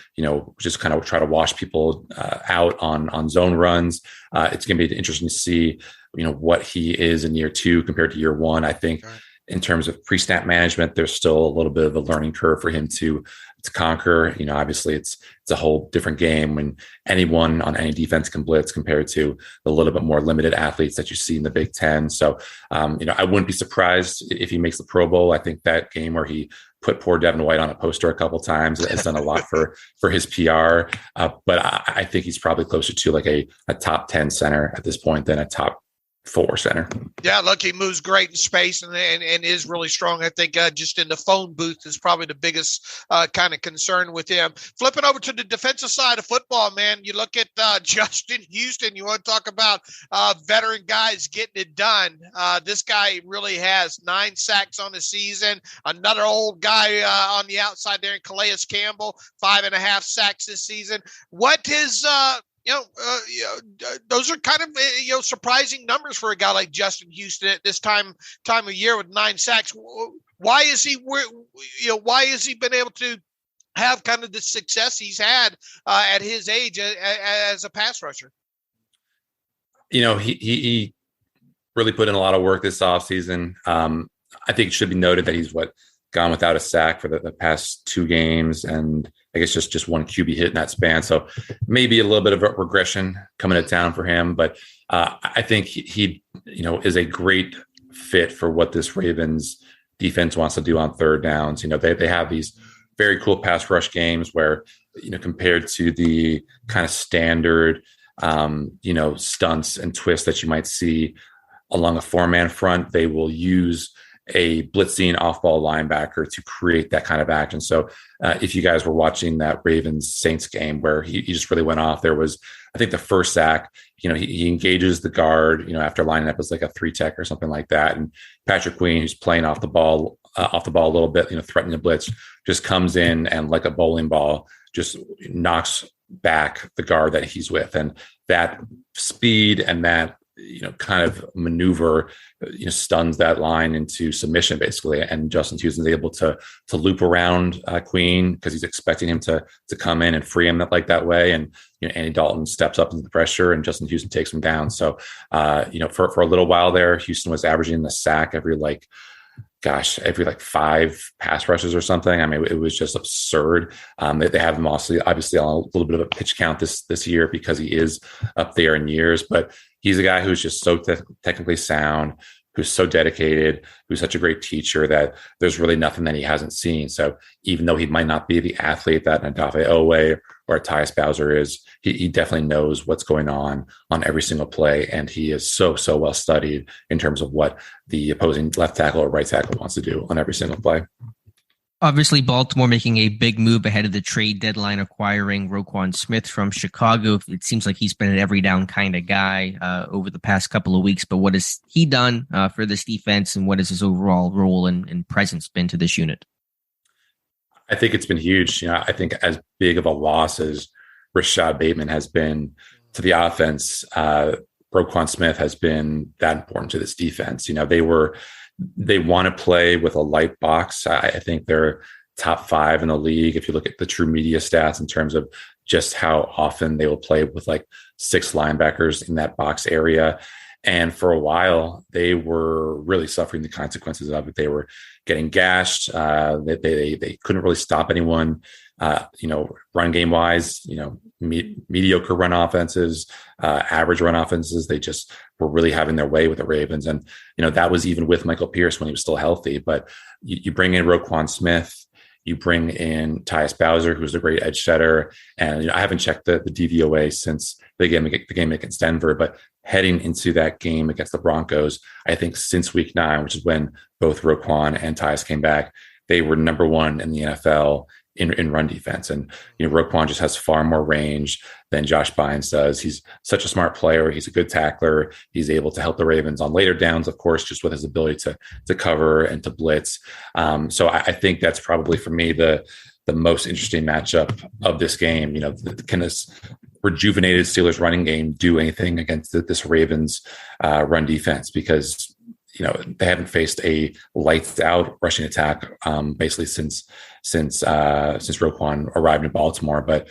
just kind of try to wash people out on zone runs. It's going to be interesting to see what he is in year 2 compared to year 1. I think in terms of pre-snap management, there's still a little bit of a learning curve for him to conquer. Obviously it's a whole different game when anyone on any defense can blitz compared to the little bit more limited athletes that you see in the Big Ten. So, I wouldn't be surprised if he makes the Pro Bowl. I think that game where he put poor Devin White on a poster a couple times. Has done a lot for his PR. But I think he's probably closer to like a top 10 center at this point than a top 4 center. Yeah, look, he moves great in space and is really strong. I think just in the phone booth is probably the biggest kind of concern with him. Flipping over to the defensive side of football, man, you look at Justin Houston. You want to talk about veteran guys getting it done. This guy really has 9 sacks on the season. Another old guy on the outside there in Calais Campbell, 5.5 sacks this season. What is those are kind of surprising numbers for a guy like Justin Houston at this time of year with 9 sacks. Why is he been able to have kind of the success he's had at his age as a pass rusher? He really put in a lot of work this offseason. I think it should be noted that he's gone without a sack for the past 2 games, and I guess just 1 QB hit in that span. So maybe a little bit of a regression coming to town for him, but I think he is a great fit for what this Ravens defense wants to do on third downs. They have these very cool pass rush games where, compared to the kind of standard, stunts and twists that you might see along a 4-man front, they will use a blitzing off-ball linebacker to create that kind of action. So if you guys were watching that Ravens Saints game where he just really went off, there was, I think the first sack, he engages the guard, after lining up as like a 3-tech or something like that. And Patrick Queen, who's playing off the ball a little bit, threatening the blitz, just comes in and like a bowling ball, just knocks back the guard that he's with. And that speed and that, kind of maneuver, stuns that line into submission basically. And Justin Houston's able to loop around Queen because he's expecting him to come in and free him that way. And, Andy Dalton steps up into the pressure and Justin Houston takes him down. So, for a little while there, Houston was averaging the sack every 5 pass rushes or something. I mean, it was just absurd. They have him also obviously on a little bit of a pitch count this year because he is up there in years, but he's a guy who's just so technically sound, who's so dedicated, who's such a great teacher that there's really nothing that he hasn't seen. So even though he might not be the athlete that Ndafe Owe or Tyus Bowser is, he definitely knows what's going on every single play. And he is so well studied in terms of what the opposing left tackle or right tackle wants to do on every single play. Obviously, Baltimore making a big move ahead of the trade deadline, acquiring Roquan Smith from Chicago. It seems like he's been an every down kind of guy over the past couple of weeks. But what has he done for this defense, and what has his overall role and presence been to this unit? I think it's been huge. I think as big of a loss as Rashad Bateman has been to the offense, Roquan Smith has been that important to this defense. They want to play with a light box. I think they're top 5 in the league. If you look at the true media stats in terms of just how often they will play with 6 linebackers in that box area. And for a while, they were really suffering the consequences of it. They were getting gashed. They couldn't really stop anyone, run game wise, mediocre run offenses, average run offenses. They just were really having their way with the Ravens. And, that was even with Michael Pierce when he was still healthy. But you bring in Roquan Smith, you bring in Tyus Bowser, who's a great edge setter. And I haven't checked the DVOA since the game against Denver, but heading into that game against the Broncos, I think since week 9, which is when both Roquan and Tyus came back, they were number 1 in the NFL in run defense. And, Roquan just has far more range than Josh Bynes does. He's such a smart player. He's a good tackler. He's able to help the Ravens on later downs, of course, just with his ability to cover and to blitz. So I think that's probably for me the most interesting matchup of this game. Can this rejuvenated Steelers running game do anything against this Ravens run defense? Because they haven't faced a lights out rushing attack basically since Roquan arrived in Baltimore, but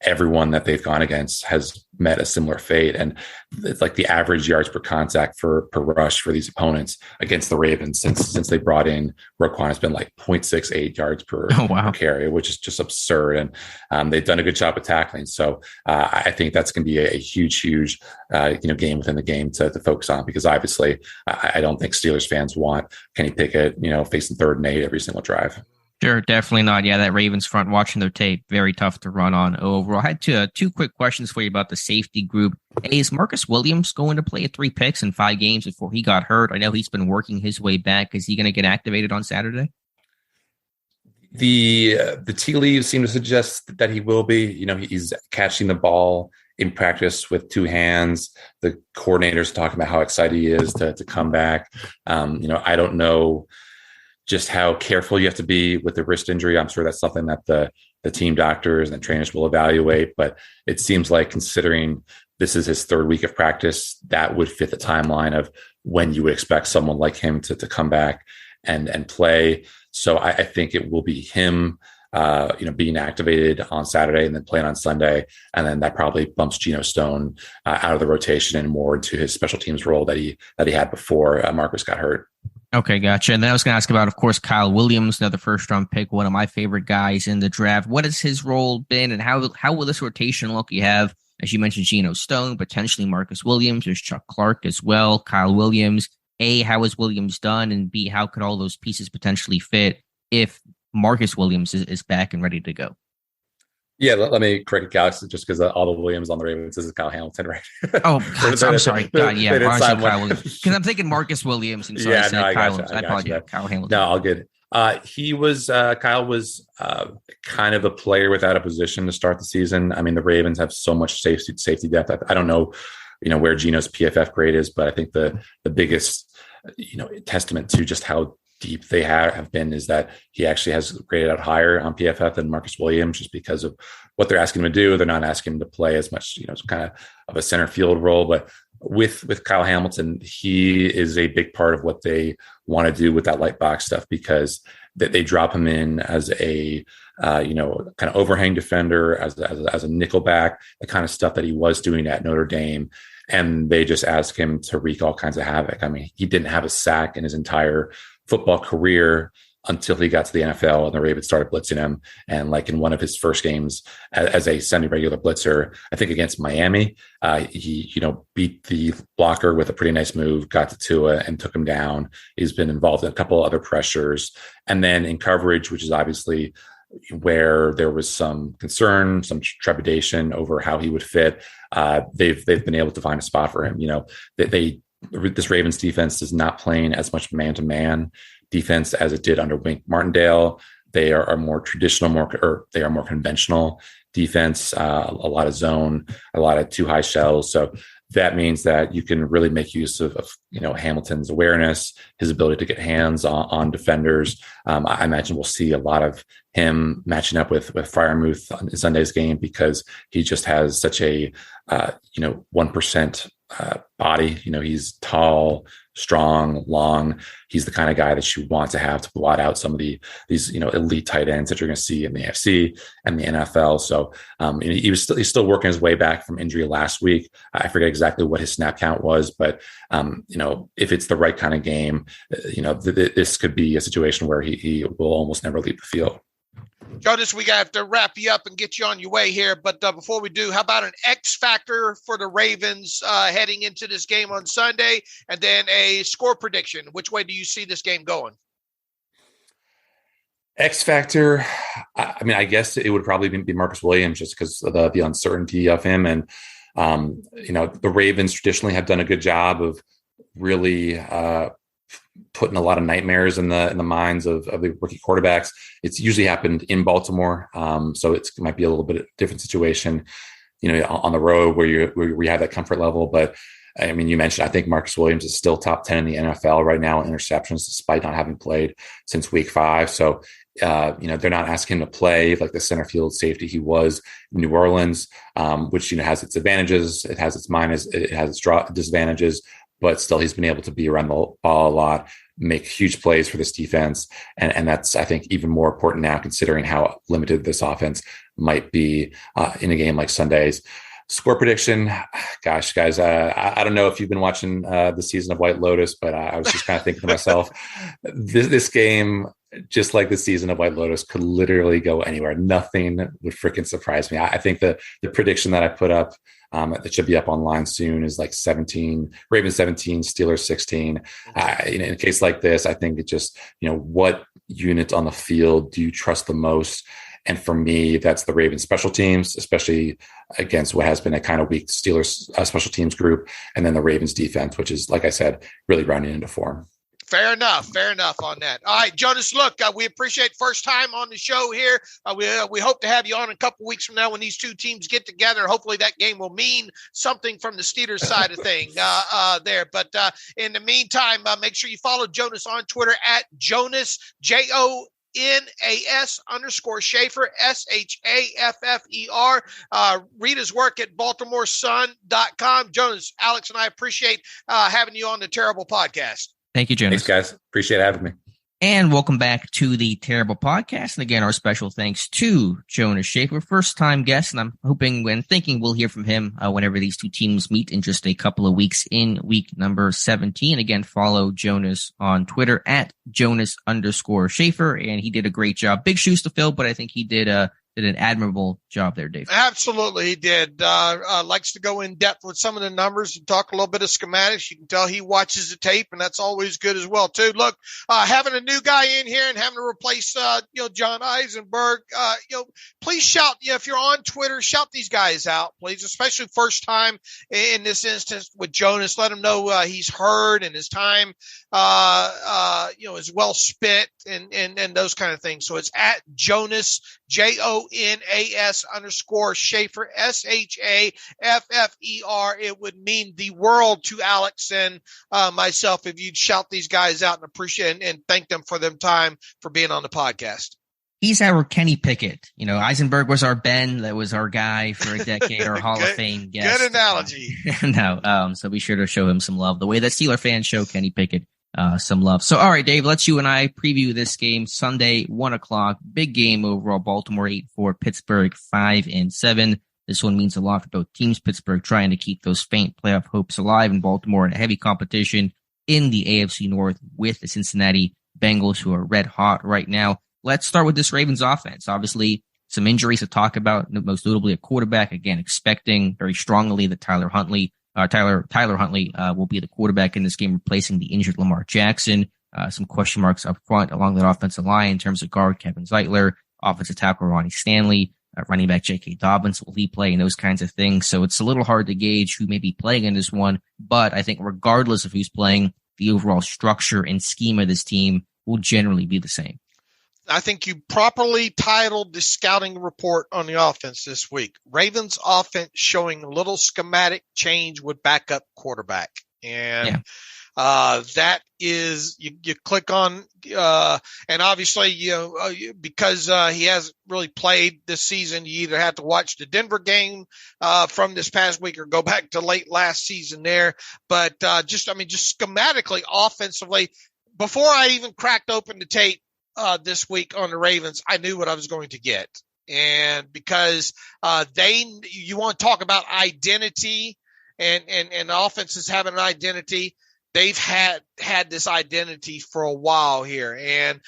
everyone that they've gone against has met a similar fate. And it's like the average yards per contact per rush for these opponents against the Ravens since they brought in Roquan has been 0.68 yards per carry, which is just absurd. And they've done a good job of tackling. So I think that's going to be a huge game within the game to focus on, because obviously I don't think Steelers fans want Kenny Pickett, facing 3rd and 8 every single drive. Sure, definitely not. Yeah, that Ravens front, watching their tape, very tough to run on overall. I had two quick questions for you about the safety group. A, is Marcus Williams going to play 3 picks in 5 games before he got hurt? I know he's been working his way back. Is he going to get activated on Saturday? The tea leaves seem to suggest that he will be. He's catching the ball in practice with 2 hands. The coordinator's talking about how excited he is to come back. I don't know just how careful you have to be with the wrist injury. I'm sure that's something that the team doctors and the trainers will evaluate, but it seems like, considering this is his 3rd week of practice, that would fit the timeline of when you would expect someone like him to come back and play. So I think it will be him, being activated on Saturday and then playing on Sunday. And then that probably bumps Geno Stone out of the rotation and more into his special teams role that he had before Marcus got hurt. Okay, gotcha. And then I was going to ask about, of course, Kyle Williams, another first-round pick, one of my favorite guys in the draft. What has his role been, and how will this rotation look? You have, as you mentioned, Geno Stone, potentially Marcus Williams. There's Chuck Clark as well, Kyle Williams. A, how is Williams done? And B, how could all those pieces potentially fit if Marcus Williams is back and ready to go? Yeah, let me correct Alex, just because all the Williams on the Ravens is Kyle Hamilton, right? Oh, God, I'm sorry. God, yeah, Kyle Williams. Because I'm thinking Marcus Williams, and so I said Kyle Williams. I apologize. Kyle Hamilton. No, all good. Kyle was kind of a player without a position to start the season. I mean, the Ravens have so much safety depth. I don't know, where Geno's PFF grade is, but I think the biggest, testament to just how deep they have been is that he actually has graded out higher on PFF than Marcus Williams, just because of what they're asking him to do. They're not asking him to play as much, it's kind of a center field role. But with Kyle Hamilton, he is a big part of what they want to do with that light box stuff, because they drop him in as a kind of overhang defender, as a nickel back, the kind of stuff that he was doing at Notre Dame. And they just ask him to wreak all kinds of havoc. I mean, he didn't have a sack in his entire football career until he got to the NFL and the Ravens started blitzing him. And like in one of his first games as a semi-regular blitzer, I think against Miami, he beat the blocker with a pretty nice move, got to Tua and took him down. He's been involved in a couple other pressures. And then in coverage, which is obviously where there was some concern, some trepidation over how he would fit, they've been able to find a spot for him. This Ravens defense is not playing as much man-to-man defense as it did under Wink Martindale. They are more traditional, they are more conventional defense, a lot of zone, a lot of 2 high shells. So that means that you can really make use of Hamilton's awareness, his ability to get hands on defenders. I imagine we'll see a lot of him matching up with Freiermuth on Sunday's game, because he just has such a 1% body. He's tall, strong, long. He's the kind of guy that you want to have to blot out some of these elite tight ends that you're going to see in the AFC and the NFL. So he's still working his way back from injury last week. I forget exactly what his snap count was, but if it's the right kind of game, this could be a situation where he will almost never leave the field. Jonas, we have to wrap you up and get you on your way here. But before we do, how about an X factor for the Ravens heading into this game on Sunday, and then a score prediction? Which way do you see this game going? X factor, I mean, I guess it would probably be Marcus Williams, just because of the uncertainty of him. And, the Ravens traditionally have done a good job of really putting a lot of nightmares in the minds of the rookie quarterbacks. It's usually happened in Baltimore. So it might be a little bit of a different situation, on the road where you have that comfort level. But I mean, you mentioned, I think Marcus Williams is still top 10 in the NFL right now in interceptions, despite not having played since week 5. So, they're not asking him to play like the center field safety he was in New Orleans, which, has its advantages. It has its disadvantages, but still he's been able to be around the ball a lot, make huge plays for this defense. And that's, I think, even more important now, considering how limited this offense might be in a game like Sunday's. Score prediction, gosh, guys, I don't know if you've been watching the season of White Lotus, but I was just kind of thinking to myself, this game, just like the season of White Lotus, could literally go anywhere. Nothing would freaking surprise me. I think the prediction that I put up that should be up online soon is like 17, Ravens 17, Steelers 16. In a case like this, I think it just, what unit on the field do you trust the most? And for me, that's the Ravens special teams, especially against what has been a kind of weak Steelers special teams group. And then the Ravens defense, which is, like I said, really running into form. Fair enough on that. All right, Jonas, look, we appreciate first time on the show here. We hope to have you on a couple weeks from now when these two teams get together. Hopefully that game will mean something from the Steelers side of things there. But in the meantime, make sure you follow Jonas on Twitter at Jonas, JONAS _Shaffer, SHAFFER. Read his work at BaltimoreSun.com. Jonas, Alex, and I appreciate having you on the Terrible Podcast. Thank you, Jonas. Thanks, guys. Appreciate having me. And welcome back to the Terrible Podcast. And again, our special thanks to Jonas Shaffer, first-time guest. And I'm hoping and thinking we'll hear from him whenever these two teams meet in just a couple of weeks in week number 17. Again, follow Jonas on Twitter at Jonas _Shaffer. And he did a great job. Big shoes to fill, but I think he did an admirable job there, Dave. Absolutely, he did. Likes to go in depth with some of the numbers and talk a little bit of schematics. You can tell he watches the tape, and that's always good as well, too. Look, having a new guy in here and having to replace, John Eisenberg, please shout, if you're on Twitter, shout these guys out, please, especially first time in this instance with Jonas. Let him know he's heard and his time, is well spent and those kind of things. So it's at Jonas, JONAS _Shaffer, SHAFFER. It would mean the world to Alex and myself if you'd shout these guys out and appreciate and thank them for their time for being on the podcast. He's our Kenny Pickett. Eisenberg was our Ben. That was our guy for a decade, our Hall of Fame guest. Good analogy. So be sure to show him some love the way that Steeler fans show Kenny Pickett some love. So, all right, Dave, let's you and I preview this game Sunday, 1:00. Big game overall. Baltimore 8-4, Pittsburgh 5-7. This one means a lot for both teams. Pittsburgh trying to keep those faint playoff hopes alive, and Baltimore in a heavy competition in the AFC North with the Cincinnati Bengals, who are red hot right now. Let's start with this Ravens offense. Obviously, some injuries to talk about, most notably a quarterback. Again, expecting very strongly that Tyler Huntley will be the quarterback in this game, replacing the injured Lamar Jackson. Some question marks up front along that offensive line in terms of guard Kevin Zeitler, offensive tackle Ronnie Stanley, running back J.K. Dobbins. Will he play, and those kinds of things? So it's a little hard to gauge who may be playing in this one. But I think regardless of who's playing, the overall structure and scheme of this team will generally be the same. I think you properly titled the scouting report on the offense this week. Ravens offense showing a little schematic change with backup quarterback. And that is, you click on, and obviously, because he hasn't really played this season, you either have to watch the Denver game from this past week or go back to late last season there. But just schematically, offensively, before I even cracked open the tape, this week on the Ravens, I knew what I was going to get. And because you want to talk about identity and offenses having an identity, they've had this identity for a while here. And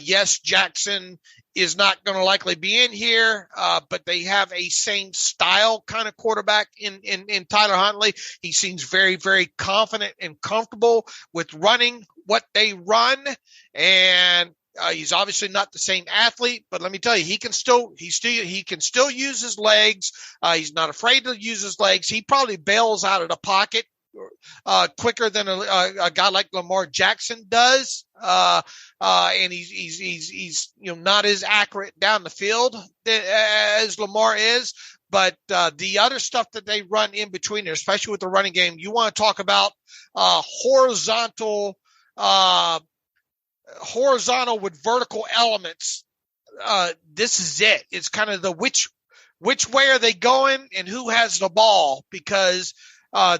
yes, Jackson is not going to likely be in here, but they have a same style kind of quarterback in Tyler Huntley. He seems very, very confident and comfortable with running what they run. And he's obviously not the same athlete, but let me tell you, he can still use his legs. He's not afraid to use his legs. He probably bails out of the pocket quicker than a guy like Lamar Jackson does. And he's not as accurate down the field as Lamar is. But the other stuff that they run in between there, especially with the running game, you want to talk about horizontal with vertical elements. This is it. It's kind of the which way are they going and who has the ball, because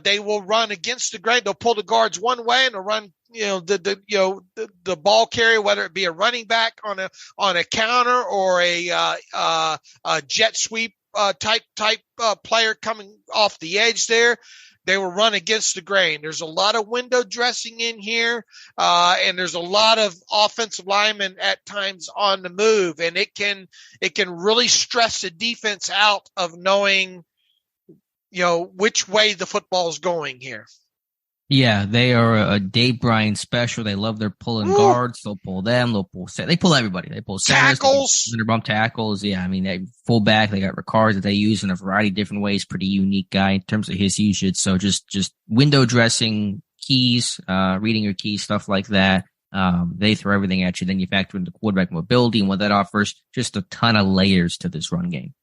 they will run against the grain. They'll pull the guards one way and they'll run, the ball carrier, whether it be a running back on a counter or a jet sweep type player coming off the edge there. they were run against the grain. There's a lot of window dressing in here, and there's a lot of offensive linemen at times on the move, and it can really stress the defense out of knowing, which way the football is going here. Yeah, they are a Dave Bryan special. They love their pulling guards. They'll pull them. They pull everybody. They pull centers, tackles, bump tackles. Yeah, I mean, they fullback. They got Ricard that they use in a variety of different ways. Pretty unique guy in terms of his usage. So just window dressing, keys, reading your keys, stuff like that. They throw everything at you. Then you factor in the quarterback mobility and what that offers. Just a ton of layers to this run game.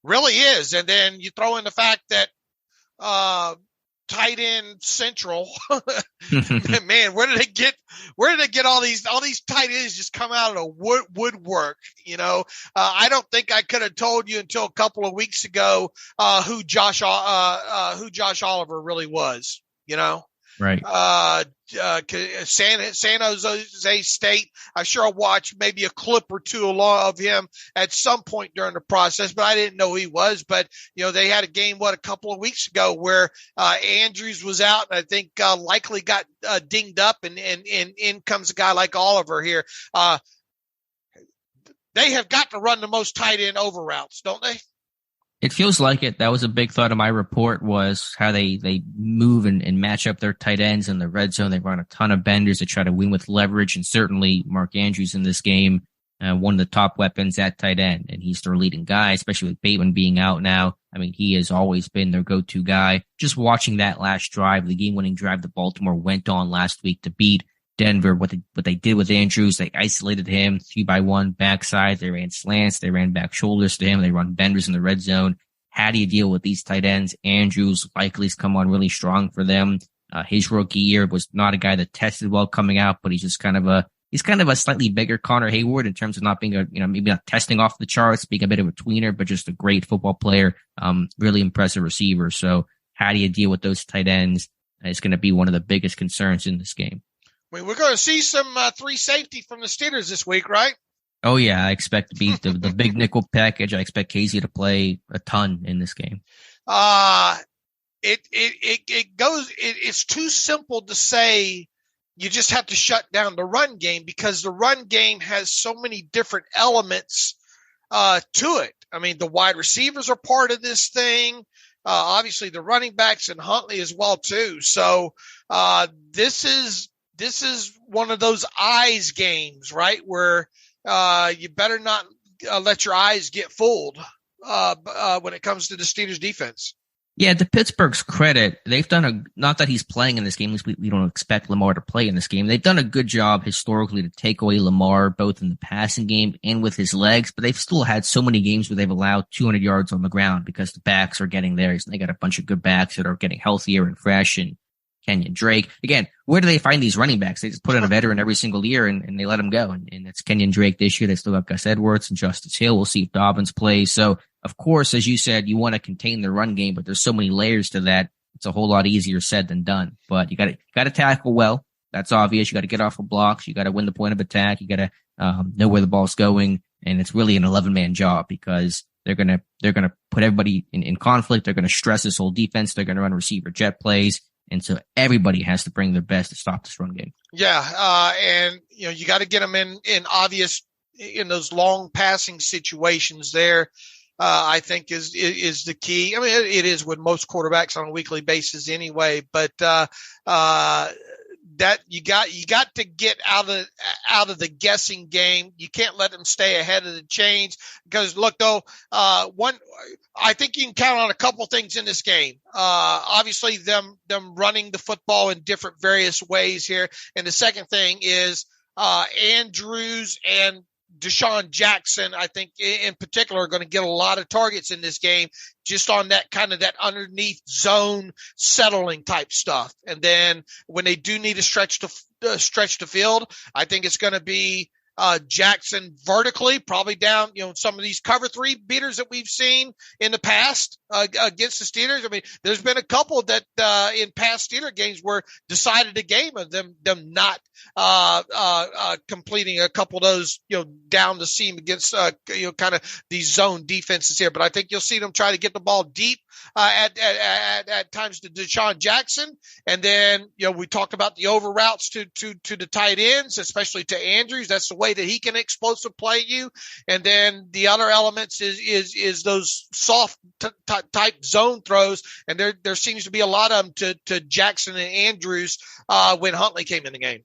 Really is. And then you throw in the fact that tight end central. Man, where did they get all these tight ends just come out of the woodwork? I don't think I could have told you until a couple of weeks ago who Josh Oliver really was. Right. San Jose State. I sure watched maybe a clip or two of him at some point during the process, but I didn't know who he was. But they had a game a couple of weeks ago where Andrews was out, and I think likely got dinged up, and in comes a guy like Oliver here. They have got to run the most tight end over routes, don't they? It feels like it. That was a big thought of my report, was how they move and match up their tight ends in the red zone. They run a ton of benders to try to win with leverage, and certainly Mark Andrews in this game, one of the top weapons at tight end, and he's their leading guy, especially with Bateman being out now. I mean, he has always been their go-to guy. Just watching that last drive, the game-winning drive that Baltimore went on last week to beat Denver, what they did with Andrews, they isolated him 3-by-1 backside. They ran slants. They ran back shoulders to him. They run benders in the red zone. How do you deal with these tight ends? Andrews likely has come on really strong for them. His rookie year was not a guy that tested well coming out, but he's kind of a slightly bigger Connor Hayward in terms of not being maybe not testing off the charts, being a bit of a tweener, but just a great football player. Really impressive receiver. So how do you deal with those tight ends? It's going to be one of the biggest concerns in this game. I mean, we're going to see some free safety from the Steelers this week, right? Oh, yeah. I expect to be the big nickel package. I expect Casey to play a ton in this game. It's too simple to say you just have to shut down the run game, because the run game has so many different elements to it. I mean, the wide receivers are part of this thing. Obviously, the running backs and Huntley as well, too. So this is one of those eyes games, right, where you better not let your eyes get fooled when it comes to the Steelers defense. Yeah, to Pittsburgh's credit, they've done not that he's playing in this game, at least we don't expect Lamar to play in this game. They've done a good job historically to take away Lamar, both in the passing game and with his legs, but they've still had so many games where they've allowed 200 yards on the ground because the backs are getting theirs. They got a bunch of good backs that are getting healthier and fresh, and Kenyon Drake. Again, where do they find these running backs? They just put in a veteran every single year and they let him go. And it's Kenyon Drake this year. They still got Gus Edwards and Justice Hill. We'll see if Dobbins plays. So, of course, as you said, you want to contain the run game, but there's so many layers to that. It's a whole lot easier said than done. But you got to tackle well. That's obvious. You got to get off of blocks. You got to win the point of attack. You got to know where the ball's going. And it's really an 11-man job, because they're gonna put everybody in conflict. They're gonna stress this whole defense. They're gonna run receiver jet plays. And so everybody has to bring their best to stop this run game. Yeah. And you got to get them in those long passing situations there. I think is the key. I mean, it is with most quarterbacks on a weekly basis anyway, but, that you got to get out of the guessing game. You can't let them stay ahead of the chains, because look, though, I think you can count on a couple things in this game. Obviously them running the football in different various ways here. And the second thing is, Andrews and Deshaun Jackson, I think in particular, are going to get a lot of targets in this game, just on that kind of that underneath zone settling type stuff. And then when they do need to stretch the field, I think it's going to be Jackson vertically, probably down, some of these cover 3 beaters that we've seen in the past against the Steelers. I mean, there's been a couple that in past Steeler games were decided the game of them not completing a couple of those, down the seam against, kind of these zone defenses here. But I think you'll see them try to get the ball deep at times to Deshaun Jackson. And then, we talked about the over routes to the tight ends, especially to Andrews. That's the way that he can explosive play you. And then the other elements is those soft type zone throws. And there seems to be a lot of them to Jackson and Andrews when Huntley came in the game.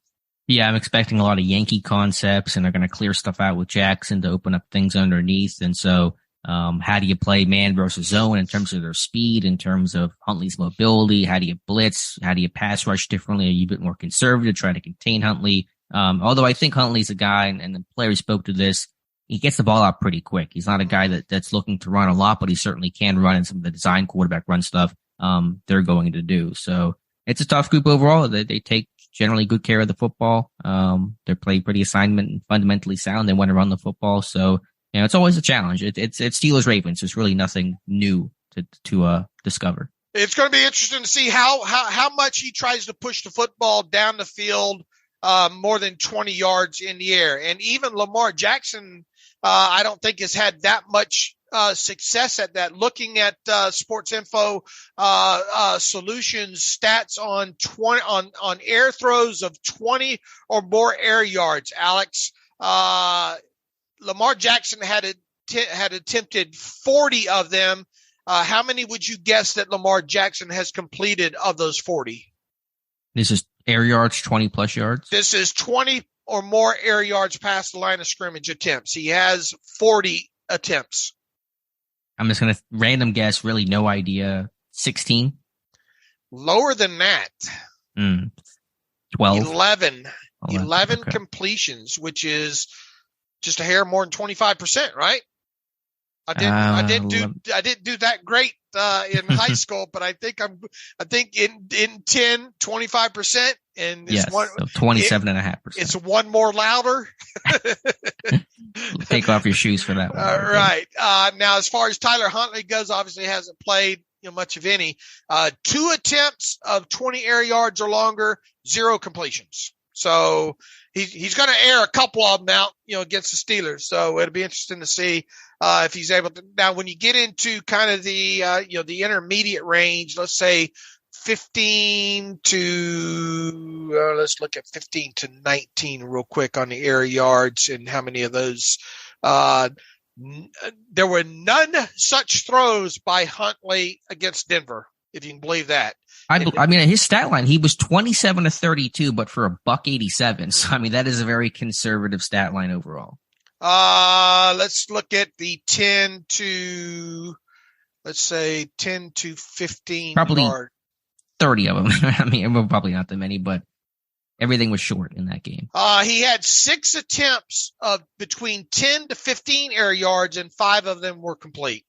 Yeah, I'm expecting a lot of Yankee concepts, and they're going to clear stuff out with Jackson to open up things underneath. And so how do you play man versus zone in terms of their speed, in terms of Huntley's mobility? How do you blitz? How do you pass rush differently? Are you a bit more conservative, try to contain Huntley? Although I think Huntley's a guy, and the players spoke to this, he gets the ball out pretty quick. He's not a guy that's looking to run a lot, but he certainly can run in some of the design quarterback run stuff they're going to do. So it's a tough group overall. They take generally good care of the football. They play pretty assignment and fundamentally sound. They want to run the football. So, it's always a challenge. It's Steelers Ravens. There's really nothing new to discover. It's going to be interesting to see how much he tries to push the football down the field, more than 20 yards in the air. And even Lamar Jackson, I don't think has had that much success at that. Looking at Sports Info Solutions stats on air throws of 20 or more air yards, Alex, Lamar Jackson had attempted 40 of them. How many would you guess that Lamar Jackson has completed of those 40? This is air yards, 20 plus yards. This is 20 or more air yards past the line of scrimmage attempts. He has 40 attempts. I'm just going to random guess, really no idea. 16? Lower than that. 12? 11 Okay. completions, which is just a hair more than 25%, right? I didn't do that great in high school, but I think in 10-25%, and yes, so 27.5%. It's one more louder. Take off your shoes for that one. Right. Now, as far as Tyler Huntley goes, obviously hasn't played much of any. 2 attempts of 20 air yards or longer, 0 completions. So he's going to air a couple of them out, against the Steelers. So it'll be interesting to see if he's able to. Now, when you get into kind of the the intermediate range, let's say 15 to let's look at 15 to 19 real quick on the air yards and how many of those. There were none such throws by Huntley against Denver, if you can believe that. I mean, his stat line, he was 27 to 32, but for $187. So, I mean, that is a very conservative stat line overall. Let's look at the 10 to 15 probably yard. 30 of them. I mean, probably not that many, but everything was short in that game. He had 6 attempts of between 10 to 15 air yards, and 5 of them were complete.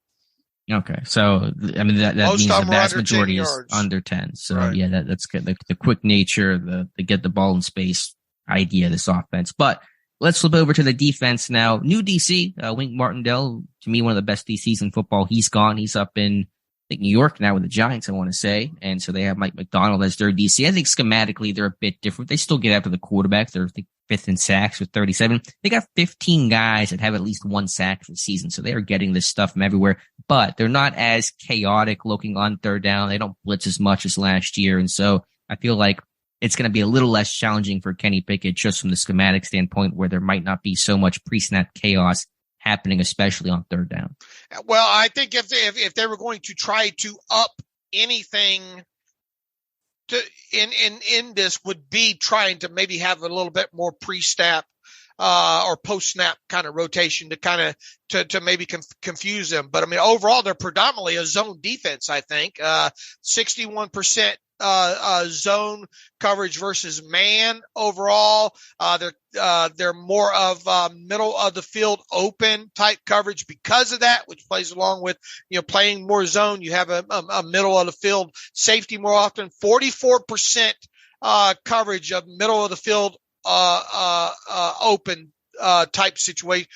Okay, so I mean that means the vast majority is under 10. So right. Yeah, that's good. The quick nature, the get the ball in space idea of this offense. But let's flip over to the defense now. New DC, Wink Martindale, to me one of the best DCs in football. He's gone. He's up in New York now with the Giants, I want to say, and so they have Mike McDonald as their DC. I think schematically they're a bit different. They still get after the quarterback. They're 5th in sacks with 37. They got 15 guys that have at least 1 sack for the season, so they are getting this stuff from everywhere. But they're not as chaotic looking on third down. They don't blitz as much as last year, and so I feel like it's going to be a little less challenging for Kenny Pickett just from the schematic standpoint, where there might not be so much pre-snap chaos happening, especially on third down. Well, I think if they were going to try to up anything in this, would be trying to maybe have a little bit more pre-snap or post-snap kind of rotation to maybe confuse them. But I mean, overall, they're predominantly a zone defense. I think 61% zone coverage versus man overall. They're more of middle of the field open type coverage because of that, which plays along with playing more zone. You have a middle of the field safety more often. 44% coverage of middle of the field open type situation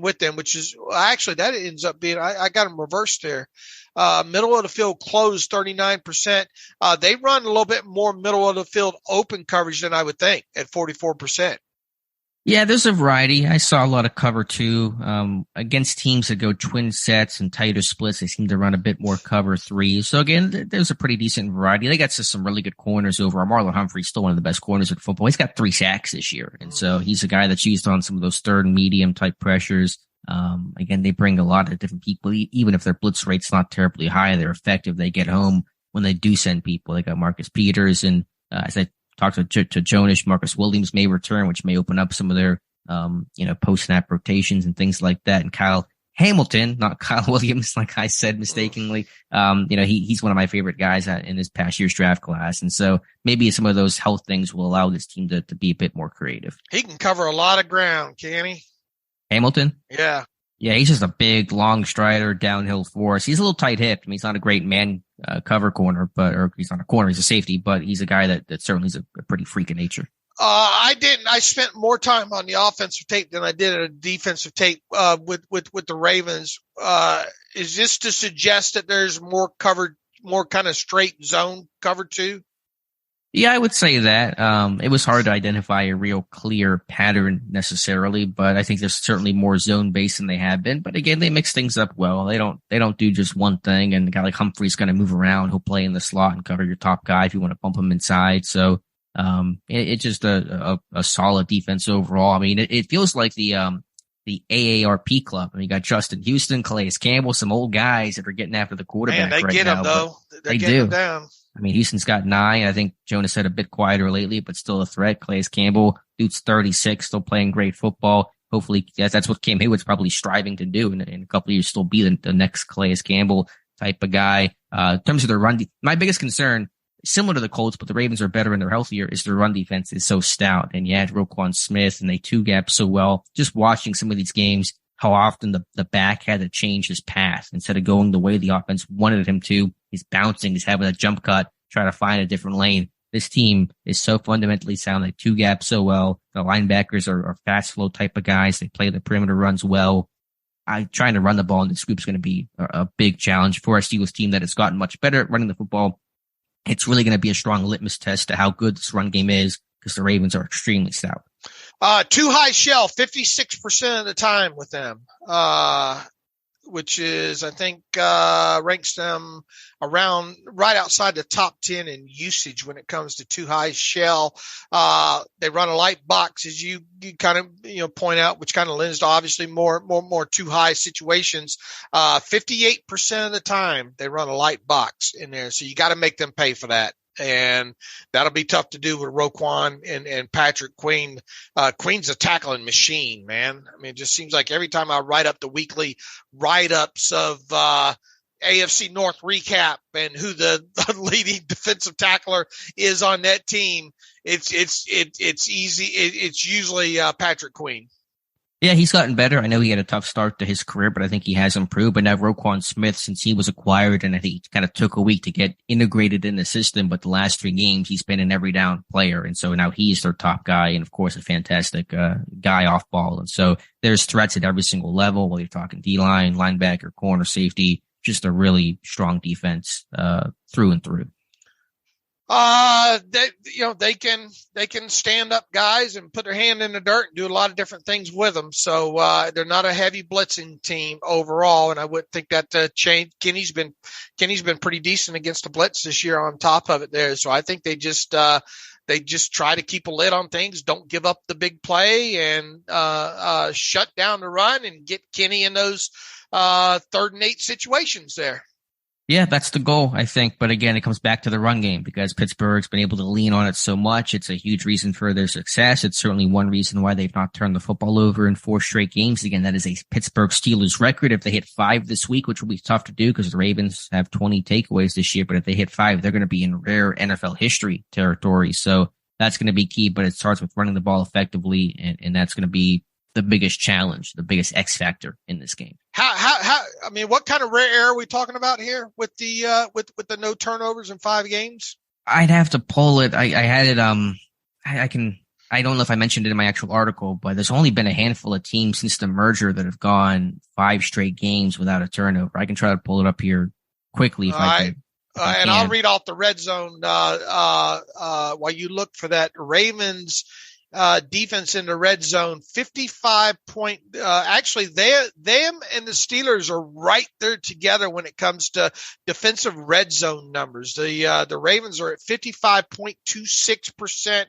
with them, which is actually that ends up being I got them reversed there. Middle of the field closed 39%. They run a little bit more middle of the field open coverage than I would think at 44%. Yeah, there's a variety. I saw a lot of cover two. Against teams that go twin sets and tighter splits, they seem to run a bit more cover three. So again, there's a pretty decent variety. They got some really good corners over. Marlon Humphrey's still one of the best corners in football. He's got 3 sacks this year. And so he's a guy that's used on some of those third and medium type pressures. Again, they bring a lot of different people. Even if their blitz rate's not terribly high, they're effective. They get home when they do send people. They got Marcus Peters and, as I talked to Jonas, Marcus Williams may return, which may open up some of their, post-snap rotations and things like that. And Kyle Hamilton, not Kyle Williams, like I said mistakenly, he's one of my favorite guys in this past year's draft class. And so maybe some of those health things will allow this team to be a bit more creative. He can cover a lot of ground, can he? Hamilton? Yeah. Yeah, he's just a big, long strider, downhill force. He's a little tight-hipped. I mean, he's not a great man cover corner, or he's not a corner. He's a safety, but he's a guy that certainly is a pretty freak of nature. I spent more time on the offensive tape than I did on a defensive tape with the Ravens. Is this to suggest that there's more kind of straight zone cover too? Yeah, I would say that. It was hard to identify a real clear pattern necessarily, but I think there's certainly more zone based than they have been. But again, they mix things up well. They don't do just one thing. And a guy like Humphrey's going to move around. He'll play in the slot and cover your top guy if you want to bump him inside. So, it's just a solid defense overall. I mean, it feels like the AARP club. I mean, you got Justin Houston, Calais Campbell, some old guys that are getting after the quarterback. Man, they get him though. They do. Him down. I mean, Houston's got 9. I think Jonas said a bit quieter lately, but still a threat. Calais Campbell, dude's 36, still playing great football. Hopefully, that's what Cam Hayward's probably striving to do in a couple of years, still be the next Calais Campbell type of guy. In terms of their run, my biggest concern, similar to the Colts, but the Ravens are better and they're healthier, is their run defense is so stout. And you had Roquan Smith and they 2-gap so well. Just watching some of these games, how often the back had to change his path instead of going the way the offense wanted him to. He's bouncing, he's having a jump cut, try to find a different lane. This team is so fundamentally sound. They 2-gap so well. The linebackers are fast flow type of guys. They play the perimeter runs well. Trying to run the ball in this group is going to be a big challenge for a Steelers team that has gotten much better at running the football. It's really going to be a strong litmus test to how good this run game is because the Ravens are extremely stout. Too high shell, 56% of the time with them, which is, I think, ranks them around right outside the top 10 in usage when it comes to too high shell. They run a light box, as you kind of, point out, which kind of lends to obviously more too high situations. 58% of the time they run a light box in there. So you got to make them pay for that. And that'll be tough to do with Roquan and Patrick Queen. Queen's a tackling machine, man. I mean, it just seems like every time I write up the weekly write-ups of AFC North recap and who the leading defensive tackler is on that team, it's easy. It's usually Patrick Queen. Yeah, he's gotten better. I know he had a tough start to his career, but I think he has improved. But now Roquan Smith, since he was acquired, and I think he kind of took a week to get integrated in the system, but the last 3 games, he's been an every down player. And so now he's their top guy and, of course, a fantastic guy off ball. And so there's threats at every single level, whether you're talking D-line, linebacker, corner, safety, just a really strong defense through and through. They can stand up guys and put their hand in the dirt and do a lot of different things with them. So, they're not a heavy blitzing team overall. And I would think that, change. Kenny's been pretty decent against the blitz this year on top of it there. So I think they just try to keep a lid on things, don't give up the big play and, shut down the run and get Kenny in those, 3rd and 8 situations there. Yeah, that's the goal, I think. But again, it comes back to the run game because Pittsburgh's been able to lean on it so much. It's a huge reason for their success. It's certainly one reason why they've not turned the football over in 4 straight games. Again, that is a Pittsburgh Steelers record. If they hit 5 this week, which will be tough to do because the Ravens have 20 takeaways this year, but if they hit 5, they're going to be in rare NFL history territory. So that's going to be key, but it starts with running the ball effectively, and that's going to be the biggest challenge, the biggest X factor in this game. I mean, what kind of rare air are we talking about here with the with the no turnovers in 5 games? I'd have to pull it. I had it. I don't know if I mentioned it in my actual article, but there's only been a handful of teams since the merger that have gone 5 straight games without a turnover. I can try to pull it up here quickly. I'll read off the red zone while you look for that. Ravens defense in the red zone. 55 point. Actually, them and the Steelers are right there together when it comes to defensive red zone numbers. The Ravens are at 55.26%,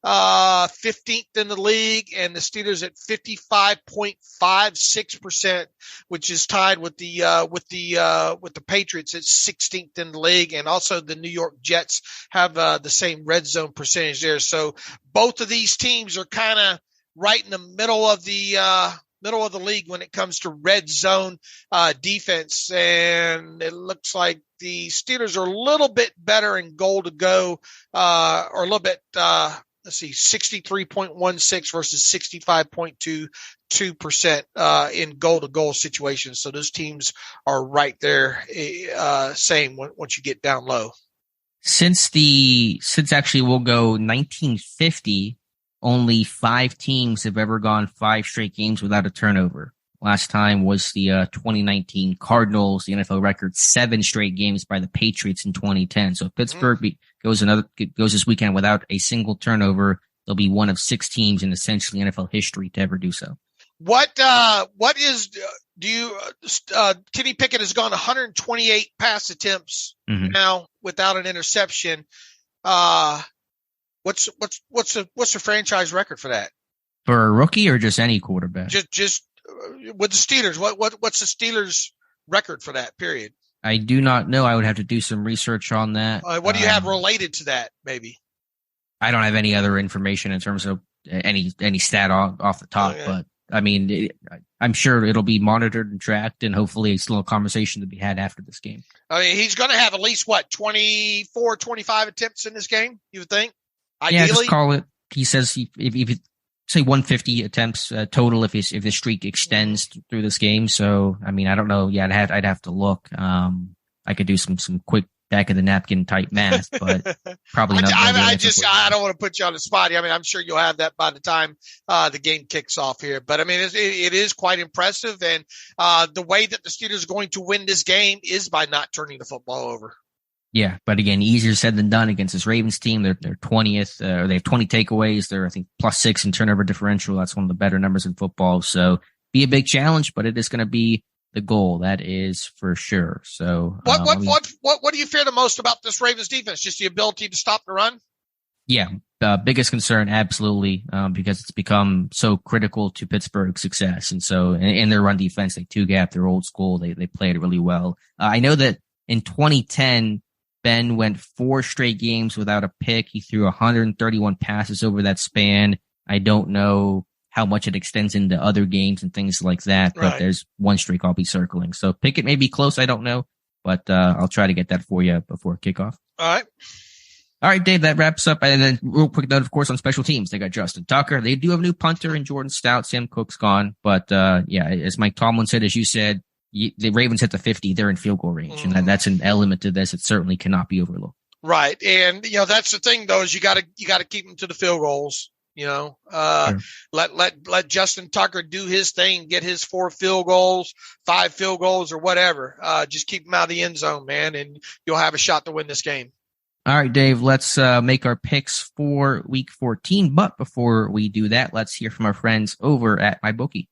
15th in the league, and the Steelers at 55.56%, which is tied with the Patriots at 16th in the league, and also the New York Jets have the same red zone percentage there. So both of these teams are kind of right in the middle of the league when it comes to red zone defense, and it looks like the Steelers are a little bit better in goal to go, or a little bit. Let's see, 63.16 versus 65.22% in goal-to-goal situations. So those teams are right there, same once you get down low. Since actually we'll go 1950, only 5 teams have ever gone 5 straight games without a turnover. Last time was the 2019 Cardinals, the NFL record, 7 straight games by the Patriots in 2010. So if Pittsburgh goes this weekend without a single turnover, they'll be one of 6 teams in essentially NFL history to ever do so. Kenny Pickett has gone 128 pass attempts now without an interception. What's the franchise record for that? For a rookie or just any quarterback? Just with the Steelers. What's the Steelers record for that period? I do not know. I would have to do some research on that. What do you have related to that, maybe? I don't have any other information in terms of any stat off the top, but I mean, I'm sure it'll be monitored and tracked, and hopefully it's still a conversation to be had after this game. I mean, he's going to have at least 24, 25 attempts in this game, you would think? Ideally? Yeah, just call it. He says if you say 150 attempts total if the streak extends through this game. So, I mean, I don't know. Yeah, I'd have to look. I could do some quick back of the napkin type math, but probably not. I don't want to put you on the spot. I mean, I'm sure you'll have that by the time the game kicks off here. But I mean, it is quite impressive, and the way that the Steelers are going to win this game is by not turning the football over. Yeah, but again, easier said than done against this Ravens team. They're 20th. They have 20 takeaways. They're, I think, +6 in turnover differential. That's one of the better numbers in football. So be a big challenge, but it is going to be the goal. That is for sure. So what do you fear the most about this Ravens defense? Just the ability to stop the run? Yeah, biggest concern, absolutely, because it's become so critical to Pittsburgh's success. And so in their run defense, they 2-gap, they're old school. They played it really well. I know that in 2010, Ben went 4 straight games without a pick. He threw 131 passes over that span. I don't know how much it extends into other games and things like that, but there's one streak I'll be circling. So Pickett may be close. I don't know, but I'll try to get that for you before kickoff. All right, Dave, that wraps up. And then real quick note, of course, on special teams, they got Justin Tucker. They do have a new punter in Jordan Stout. Sam Cook's gone. But yeah, as Mike Tomlin said, as you said, the Ravens hit the 50. They're in field goal range, and that's an element to this. It certainly cannot be overlooked. Right. And, that's the thing, though, is you got to keep them to the field goals. Sure. Let Justin Tucker do his thing, get his 4 field goals, 5 field goals, or whatever. Just keep him out of the end zone, man, and you'll have a shot to win this game. All right, Dave, let's make our picks for Week 14. But before we do that, let's hear from our friends over at MyBookie.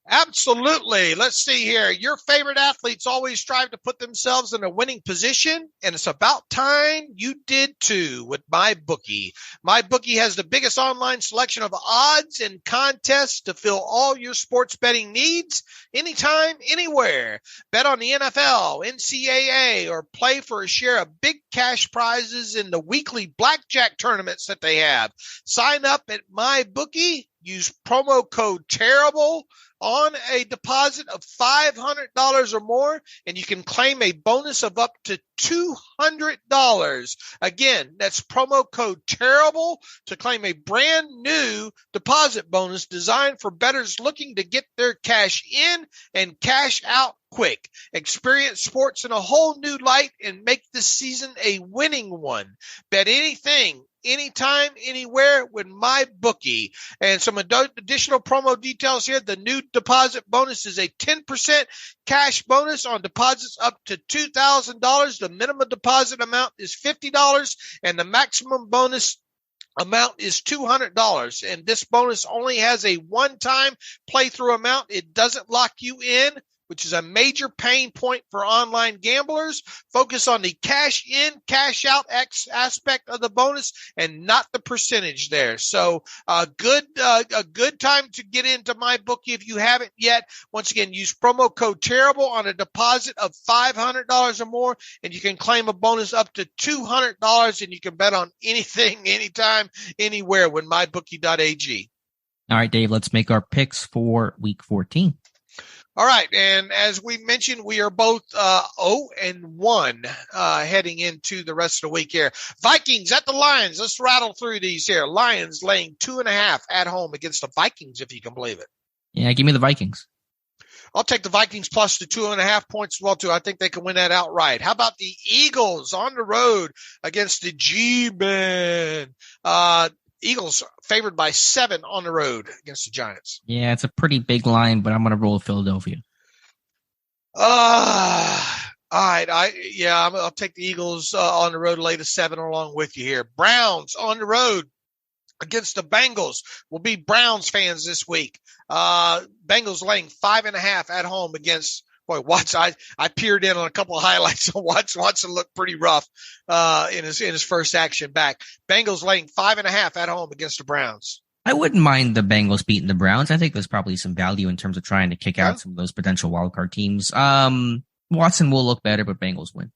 Absolutely. Let's see here. Your favorite athletes always strive to put themselves in a winning position, and it's about time you did too with MyBookie. MyBookie has the biggest online selection of odds and contests to fill all your sports betting needs anytime, anywhere. Bet on the NFL, NCAA, or play for a share of big cash prizes in the weekly blackjack tournaments that they have. Sign up at MyBookie. Use promo code TERRIBLE on a deposit of $500 or more, and you can claim a bonus of up to $200. Again, that's promo code TERRIBLE to claim a brand new deposit bonus designed for bettors looking to get their cash in and cash out quick. Experience sports in a whole new light and make this season a winning one. Bet anything, anytime, anywhere with MyBookie. And some additional promo details here. The new deposit bonus is a 10% cash bonus on deposits up to $2,000. The minimum deposit amount is $50, and the maximum bonus amount is $200, and this bonus only has a one-time playthrough amount. It doesn't lock you in, which is a major pain point for online gamblers. Focus on the cash in, cash out aspect of the bonus and not the percentage there. So a good time to get into MyBookie if you haven't yet. Once again, use promo code Terrible on a deposit of $500 or more, and you can claim a bonus up to $200, and you can bet on anything, anytime, anywhere with mybookie.ag. All right, Dave, let's make our picks for week 14. All right, and as we mentioned, we are both 0-1 heading into the rest of the week here. Vikings at the Lions. Let's rattle through these here. Lions laying 2.5 at home against the Vikings, if you can believe it. Yeah, give me the Vikings. I'll take the Vikings plus the 2.5 points as well, too. I think they can win that outright. How about the Eagles on the road against the G-Men? Eagles favored by 7 on the road against the Giants. Yeah, it's a pretty big line, but I'm going to roll with Philadelphia. All right. I'll take the Eagles on the road, lay to 7 along with you here. Browns on the road against the Bengals. We'll be Browns fans this week. Bengals laying 5.5 at home against Watson. I peered in on a couple of highlights on Watson looked pretty rough in his first action back. Bengals laying 5.5 at home against the Browns. I wouldn't mind the Bengals beating the Browns. I think there's probably some value in terms of trying to kick out some of those potential wildcard teams. Watson will look better, but Bengals win.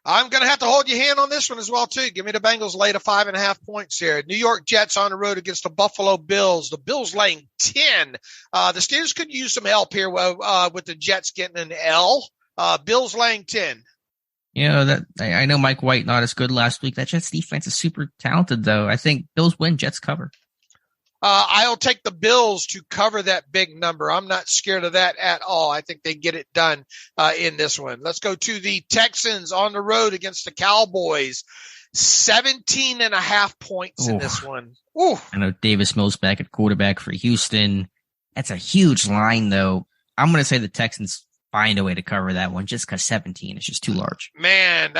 I'm going to have to hold your hand on this one as well, too. Give me the Bengals lay to 5.5 points here. New York Jets on the road against the Buffalo Bills. The Bills laying 10. The Steelers could use some help here with the Jets getting an L. Bills laying 10. You know, I know Mike White not as good last week. That Jets defense is super talented, though. I think Bills win, Jets cover. I'll take the Bills to cover that big number. I'm not scared of that at all. I think they get it done in this one. Let's go to the Texans on the road against the Cowboys. 17.5 points in this one. Ooh. I know Davis Mills back at quarterback for Houston. That's a huge line, though. I'm going to say the Texans find a way to cover that one just because 17 is just too large. Man,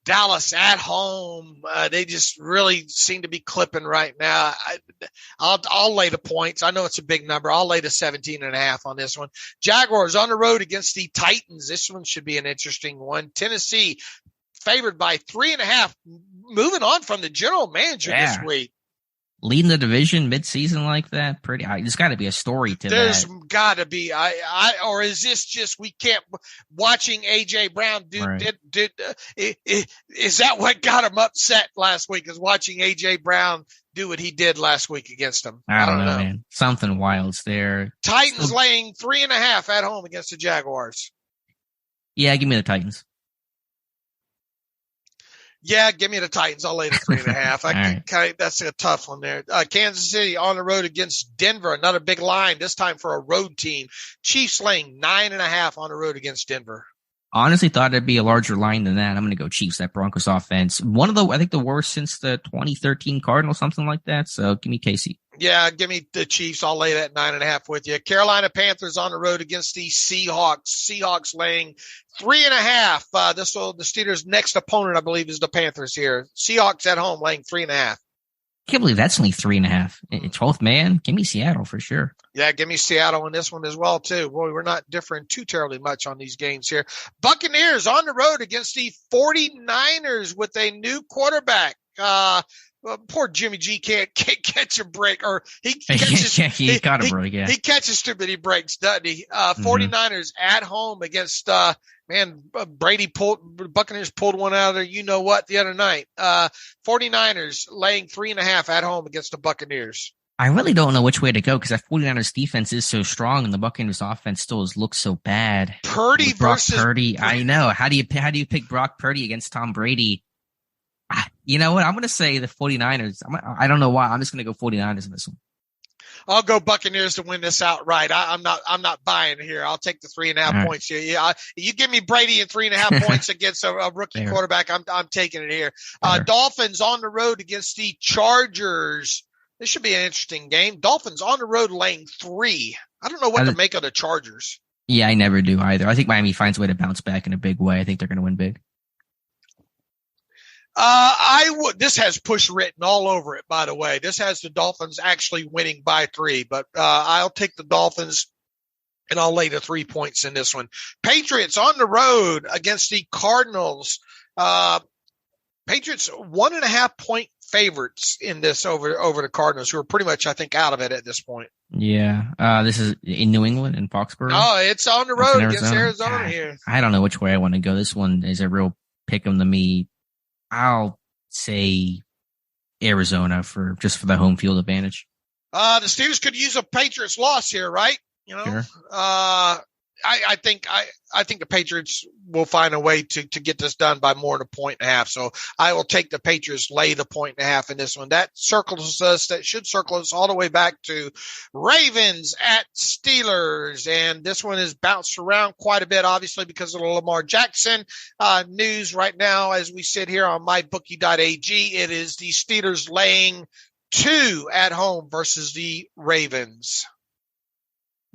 Dallas at home. They just really seem to be clipping right now. I'll lay the points. I know it's a big number. I'll lay the 17.5 on this one. Jaguars on the road against the Titans. This one should be an interesting one. Tennessee favored by 3.5. Moving on from the general manager this week. Leading the division mid-season like that, there's got to be a story to There's that. There's got to be. Or is this just we can't watching AJ Brown do? Right. Is that what got him upset last week? Is watching AJ Brown do what he did last week against him? I don't know, man. Something wild's there. Titans laying 3.5 at home against the Jaguars. Yeah, give me the Titans. Yeah, give me the Titans. I'll lay the 3.5. Right. That's a tough one there. Kansas City on the road against Denver. Another big line, this time for a road team. Chiefs laying 9.5 on the road against Denver. Honestly thought it'd be a larger line than that. I'm going to go Chiefs, that Broncos offense. I think the worst since the 2013 Cardinals, something like that. So give me KC. Yeah, give me the Chiefs. I'll lay that 9.5 with you. Carolina Panthers on the road against the Seahawks. Seahawks laying 3.5. The Steelers' next opponent, I believe, is the Panthers here. Seahawks at home laying 3.5. I can't believe that's only 3.5. 12th man. Give me Seattle for sure. Yeah, give me Seattle in this one as well, too. Boy, we're not differing too terribly much on these games here. Buccaneers on the road against the 49ers with a new quarterback. Poor Jimmy G can't catch a break, or he catches. he got a break. Yeah, he catches too many breaks, doesn't he? 49ers at home against Buccaneers pulled one out of there. You know what? The other night, 49ers laying 3.5 at home against the Buccaneers. I really don't know which way to go because that 49ers defense is so strong and the Buccaneers offense still looks so bad. Purdy versus Purdy. I know. How do you pick Brock Purdy against Tom Brady? You know what? I'm going to say the 49ers. I don't know why. I'm just going to go 49ers in this one. I'll go Buccaneers to win this outright. I'm not buying here. I'll take the 3.5 points here. Yeah, you give me Brady and 3.5 points against a rookie quarterback. I'm taking it here. Dolphins on the road against the Chargers. This should be an interesting game. Dolphins on the road laying 3. I don't know what to make of the Chargers. Yeah, I never do either. I think Miami finds a way to bounce back in a big way. I think they're going to win big. This has push written all over it, by the way. This has the Dolphins actually winning by 3, but I'll take the Dolphins and I'll lay the 3 points in this one. Patriots on the road against the Cardinals. Patriots 1.5 point favorites in this over the Cardinals, who are pretty much, I think, out of it at this point. Yeah. This is in New England, in Foxborough. Oh, it's on the road against Arizona here. I don't know which way I want to go. This one is a real pick 'em to me. I'll say Arizona for the home field advantage. The Steelers could use a Patriots loss here, right? Sure. I think the Patriots will find a way to get this done by more than 1.5. So I will take the Patriots, lay the 1.5 in this one. That should circle us all the way back to Ravens at Steelers. And this one is bounced around quite a bit, obviously, because of the Lamar Jackson news right now. As we sit here on mybookie.ag, it is the Steelers laying 2 at home versus the Ravens.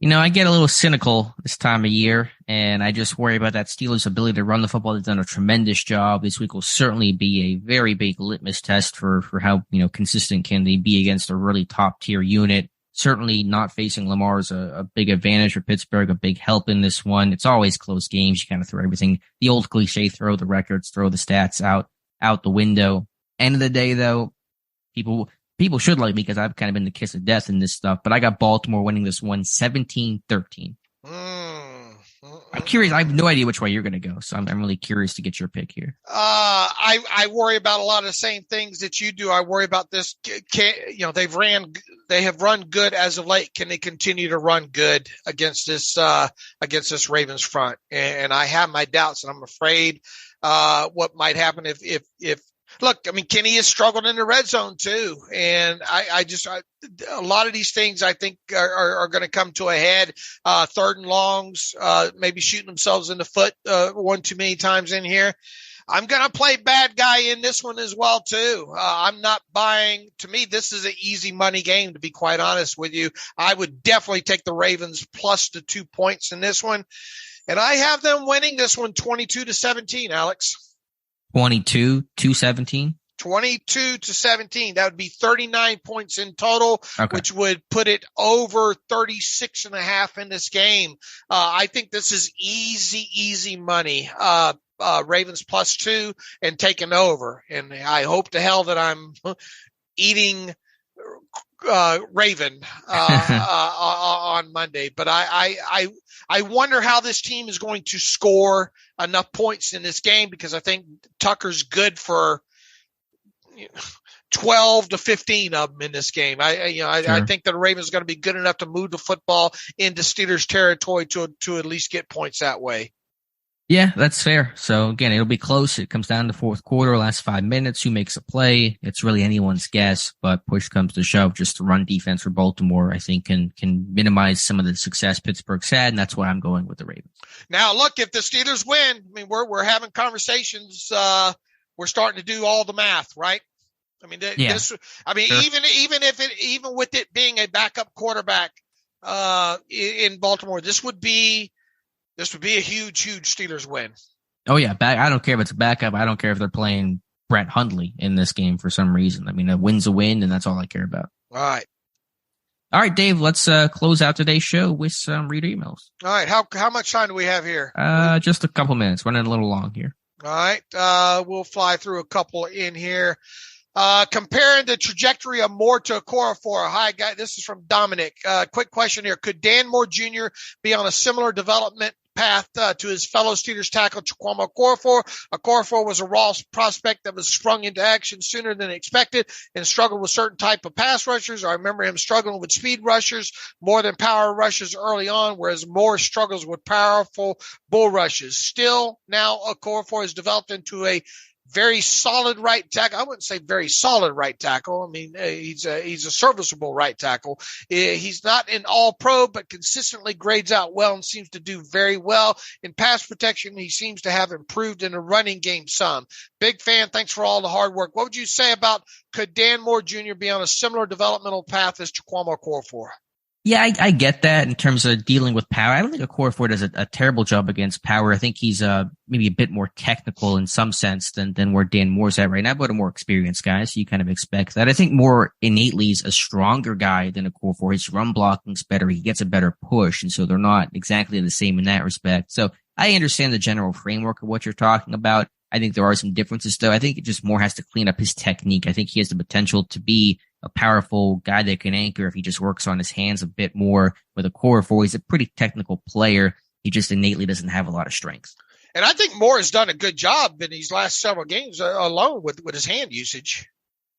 I get a little cynical this time of year, and I just worry about that Steelers' ability to run the football. They've done a tremendous job. This week will certainly be a very big litmus test for how, consistent can they be against a really top-tier unit. Certainly not facing Lamar is a big advantage for Pittsburgh, a big help in this one. It's always close games. You kind of throw everything, the old cliche, throw the records, throw the stats out the window. End of the day, though, people should like me because I've kind of been the kiss of death in this stuff, but I got Baltimore winning this one 17-13. I'm curious. I have no idea which way you're going to go, so I'm really curious to get your pick here. I worry about a lot of the same things that you do. I worry about this. They have run good as of late. Can they continue to run good against this Ravens front? And I have my doubts, and I'm afraid what might happen if look, I mean, Kenny has struggled in the red zone too. And a lot of these things I think are going to come to a head. 3rd and longs, maybe shooting themselves in the foot, one too many times in here. I'm going to play bad guy in this one as well too. I'm not buying. To me, this is an easy money game, to be quite honest with you. I would definitely take the Ravens plus the 2 points in this one. And I have them winning this one 22-17, Alex. 22-17? 22-17. That would be 39 points in total, which would put it over 36.5 in this game. I think this is easy money. Ravens plus 2 and taking over. And I hope to hell that I'm eating Raven on Monday. But I wonder how this team is going to score enough points in this game, because I think Tucker's good for 12 to 15 of them in this game. I think that the Ravens are going to be good enough to move the football into Steelers territory to at least get points that way. Yeah, that's fair. So again, it'll be close. It comes down to fourth quarter, last 5 minutes, who makes a play. It's really anyone's guess, but push comes to shove. Just the run defense for Baltimore, I think, can minimize some of the success Pittsburgh's had, and that's why I'm going with the Ravens. Now, look, if the Steelers win, I mean, we're having conversations. We're starting to do all the math, right? I mean, sure. even with it being a backup quarterback in Baltimore, this would be a huge Steelers win. Oh, yeah. I don't care if it's a backup. I don't care if they're playing Brett Hundley in this game for some reason. I mean, a win's a win, and that's all I care about. All right, Dave, let's close out today's show with some reader emails. All right. How much time do we have here? Just a couple minutes. Running a little long here. All right. We'll fly through a couple in here. Comparing the trajectory of Moore to Okorafor. Hi, guys. This is from Dominic. Quick question here. Could Dan Moore Jr. be on a similar development path to his fellow Steelers tackle Chukwuma Okorafor? Okorafor was a raw prospect that was sprung into action sooner than expected and struggled with certain type of pass rushers. I remember him struggling with speed rushers more than power rushers early on, whereas Moore struggles with powerful bull rushes. Still, now Okorafor has developed into a very solid right tackle. I wouldn't say very solid right tackle. I mean, he's a serviceable right tackle. He's not an all-pro, but consistently grades out well and seems to do very well in pass protection. He seems to have improved in the running game some. Big fan. Thanks for all the hard work. What would you say about, could Dan Moore Jr. be on a similar developmental path as Chukwuma Okorafor? Yeah, I get that in terms of dealing with power. I don't think Okorafor does a terrible job against power. I think he's maybe a bit more technical in some sense than where Dan Moore's at right now, but a more experienced guy, so you kind of expect that. I think Moore innately is a stronger guy than Okorafor. His run blocking's better. He gets a better push, and so they're not exactly the same in that respect. So I understand the general framework of what you're talking about. I think there are some differences, though. I think it just Moore has to clean up his technique. I think he has the potential to be a powerful guy that can anchor if he just works on his hands a bit more. With Okorafor, he's a pretty technical player. He just innately doesn't have a lot of strength. And I think Moore has done a good job in these last several games alone with his hand usage.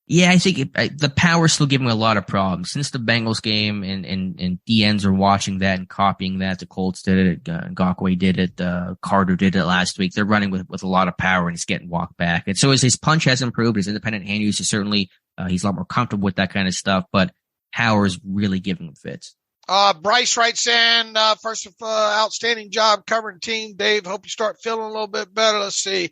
Yeah, I think the power's still giving him a lot of problems. Since the Bengals game and DNs are watching that and copying that. The Colts did it. Ngakoue did it. Carter did it last week. They're running with a lot of power and he's getting walked back. And so as his punch has improved, his independent hand use is certainly, he's a lot more comfortable with that kind of stuff, but power is really giving him fits. Bryce writes in, first of outstanding job covering team. Dave, hope you start feeling a little bit better. Let's see.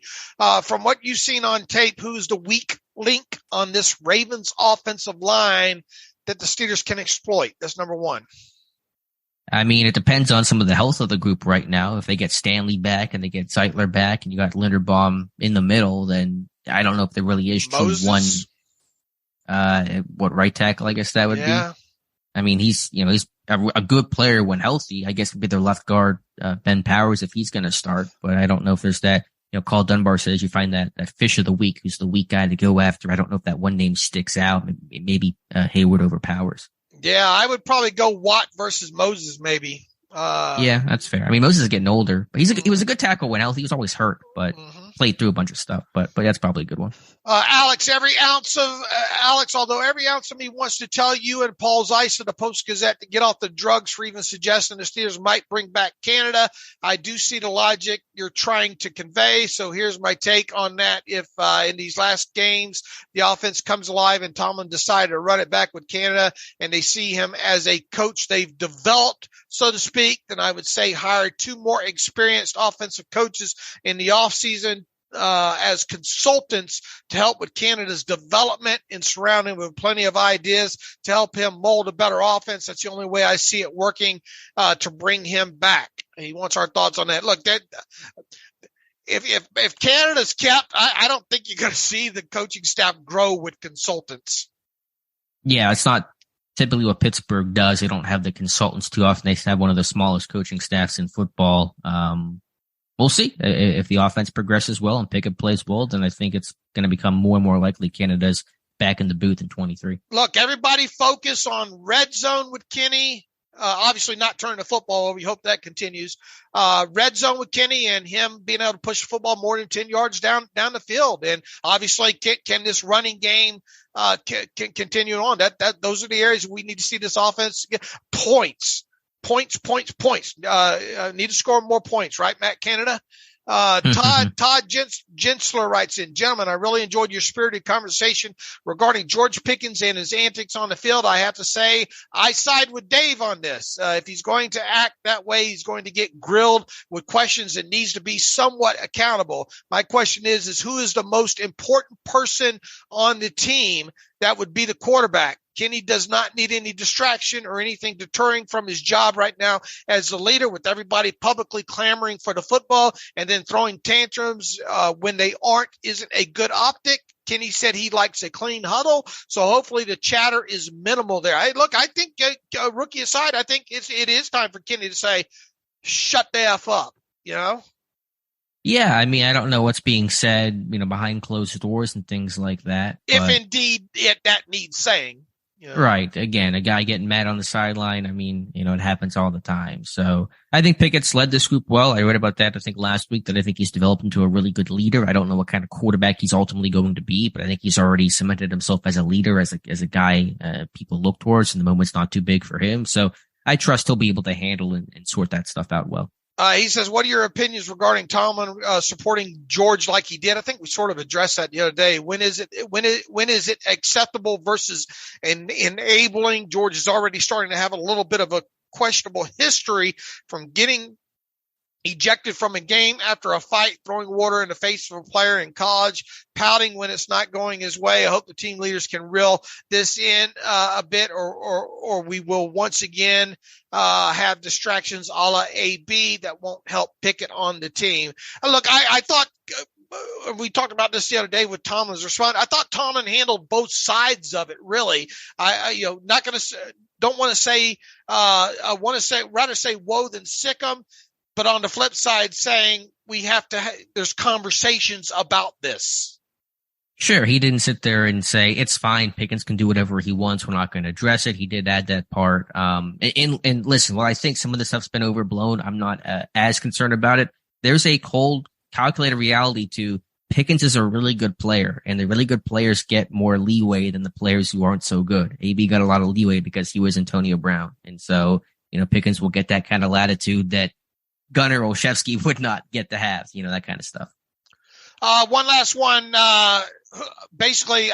From what you've seen on tape, who's the weak link on this Ravens offensive line that the Steelers can exploit? That's number one. I mean, it depends on some of the health of the group right now. If they get Stanley back and they get Zeitler back and you got Linderbaum in the middle, then I don't know if there really is one, right tackle, I guess that would be. I mean, he's a good player when healthy. I guess it'd be their left guard, Ben Powers, if he's going to start, but I don't know if there's that. Carl Dunbar says you find that fish of the week, who's the weak guy to go after. I don't know if that one name sticks out. Maybe Hayward over Powers. Yeah, I would probably go Watt versus Moses, maybe. Yeah, that's fair. I mean, Moses is getting older, but he was a good tackle when healthy. He was always hurt, but played through a bunch of stuff. But that's probably a good one. Alex, although every ounce of me wants to tell you and Paul Zeiss of the Post-Gazette to get off the drugs for even suggesting the Steelers might bring back Canada, I do see the logic you're trying to convey. So here's my take on that. If in these last games the offense comes alive and Tomlin decided to run it back with Canada and they see him as a coach they've developed, so to speak, then I would say hire two more experienced offensive coaches in the offseason as consultants to help with Canada's development and surround him with plenty of ideas to help him mold a better offense. That's the only way I see it working to bring him back. And he wants our thoughts on that. Look, if Canada's kept, I don't think you're going to see the coaching staff grow with consultants. Yeah, it's not typically what Pittsburgh does. They don't have the consultants too often. They have one of the smallest coaching staffs in football. We'll see if the offense progresses well and Pickett plays well. Then I think it's going to become more and more likely Canada's back in the booth in 23. Look, everybody focus on red zone with Kenny. Obviously not turning the football. We hope that continues. Red zone with Kenny and him being able to push the football more than 10 yards down the field. And obviously can this running game can continue on? Those are the areas we need to see this offense get points. Need to score more points, right, Matt Canada? Todd Gensler writes in, gentlemen, I really enjoyed your spirited conversation regarding George Pickens and his antics on the field. I have to say, I side with Dave on this. If he's going to act that way, he's going to get grilled with questions and needs to be somewhat accountable. My question is who is the most important person on the team? That would be the quarterback. Kenny does not need any distraction or anything deterring from his job right now as the leader, with everybody publicly clamoring for the football and then throwing tantrums when they aren't isn't a good optic. Kenny said he likes a clean huddle, so hopefully the chatter is minimal there. I think rookie aside, I think it is time for Kenny to say, shut the F up, Yeah, I mean, I don't know what's being said, behind closed doors and things like that. If indeed that needs saying. Right. Again, a guy getting mad on the sideline. I mean, it happens all the time. So I think Pickett's led this group well. I read about that, I think, last week, that I think he's developed into a really good leader. I don't know what kind of quarterback he's ultimately going to be, but I think he's already cemented himself as a leader, as a guy people look towards, and the moment's not too big for him. So I trust he'll be able to handle and sort that stuff out well. He says, what are your opinions regarding Tomlin supporting George like he did? I think we sort of addressed that the other day. When is it acceptable versus enabling? George is already starting to have a little bit of a questionable history from getting ejected from a game after a fight, throwing water in the face of a player in college, pouting when it's not going his way. I hope the team leaders can reel this in a bit, or we will once again have distractions a la AB that won't help Pickett on the team. Look, I thought we talked about this the other day with Tomlin's response. I thought Tomlin handled both sides of it really. Not going to don't want to say I want to say rather say woe than sick 'em. But on the flip side, saying we have to, there's conversations about this. Sure, he didn't sit there and say it's fine. Pickens can do whatever he wants. We're not going to address it. He did add that part. And listen, while I think some of the stuff's been overblown, I'm not as concerned about it. There's a cold, calculated reality to Pickens is a really good player, and the really good players get more leeway than the players who aren't so good. AB got a lot of leeway because he was Antonio Brown, and so Pickens will get that kind of latitude that Gunnar Olszewski would not get to have, that kind of stuff. One last one. Basically,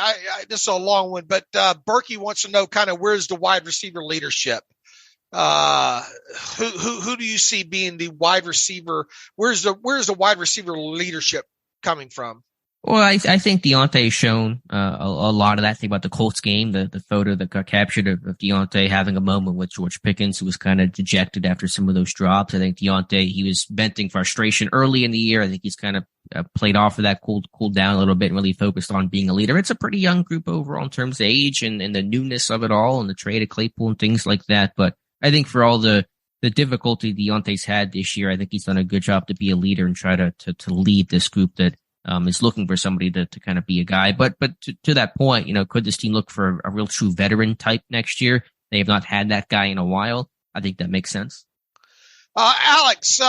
this is a long one, but Berkey wants to know kind of where's the wide receiver leadership? Who do you see being the wide receiver? Where's the wide receiver leadership coming from? Well, I think Deontay has shown a lot of that. Think about the Colts game, the photo that got captured of Deontay having a moment with George Pickens, who was kind of dejected after some of those drops. I think Deontay, he was venting frustration early in the year. I think he's kind of played off of that, cooled down a little bit, and really focused on being a leader. It's a pretty young group overall in terms of age and the newness of it all, and the trade of Claypool and things like that. But I think for all the difficulty Deontay's had this year, I think he's done a good job to be a leader and try to lead this group that is looking for somebody to kind of be a guy. But to that point, could this team look for a real true veteran type next year? They have not had that guy in a while. I think that makes sense. Alex,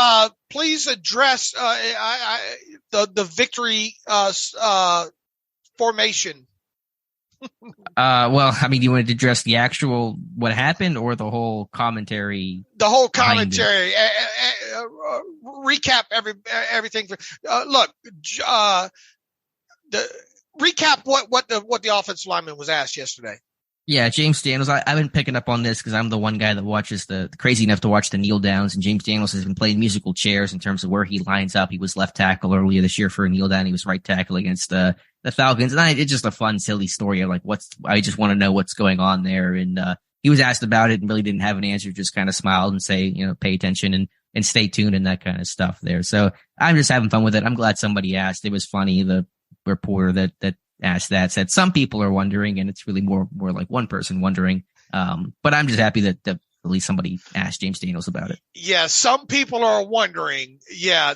please address the victory formation. Well, I mean, do you want to address the actual what happened or the whole commentary? The whole commentary. Recap everything. Look, recap what the offensive lineman was asked yesterday. Yeah, James Daniels. I've been picking up on this because I'm the one guy that watches the crazy enough to watch the kneel downs, and James Daniels has been playing musical chairs in terms of where he lines up. He was left tackle earlier this year for a kneel down. He was right tackle against the Falcons, and it's just a fun, silly story of I just want to know what's going on there. And he was asked about it and really didn't have an answer, just kind of smiled and say, pay attention and stay tuned and that kind of stuff there. So I'm just having fun with it. I'm glad somebody asked. It was funny. The reporter that asked that said some people are wondering, and it's really more like one person wondering. But I'm just happy that at least somebody asked James Daniels about it. Yeah, some people are wondering. Yeah,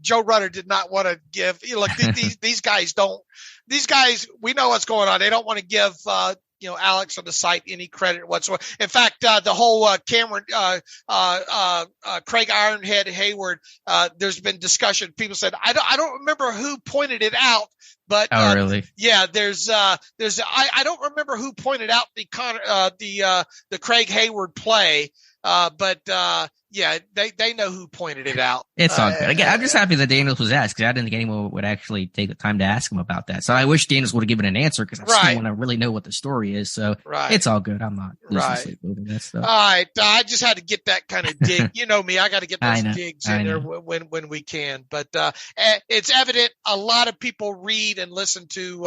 Joe Rutter did not want to give. Look, these guys don't. These guys, we know what's going on. They don't want to give Alex on the site any credit whatsoever. In fact, the whole Cameron, Craig Ironhead Hayward, there's been discussion. People said, I don't remember who pointed it out, but really? Yeah, I don't remember who pointed out the Craig Hayward play. But yeah, they know who pointed it out. It's all good. Again, I'm just happy that Daniels was asked because I didn't think anyone would actually take the time to ask him about that. So I wish Daniels would have given an answer because I still want to really know what the story is. So it's all good. I'm not losing sleep over that stuff. All right. I just had to get that kind of dig. You know me. I got to get those digs in there when we can. But it's evident a lot of people read and listen to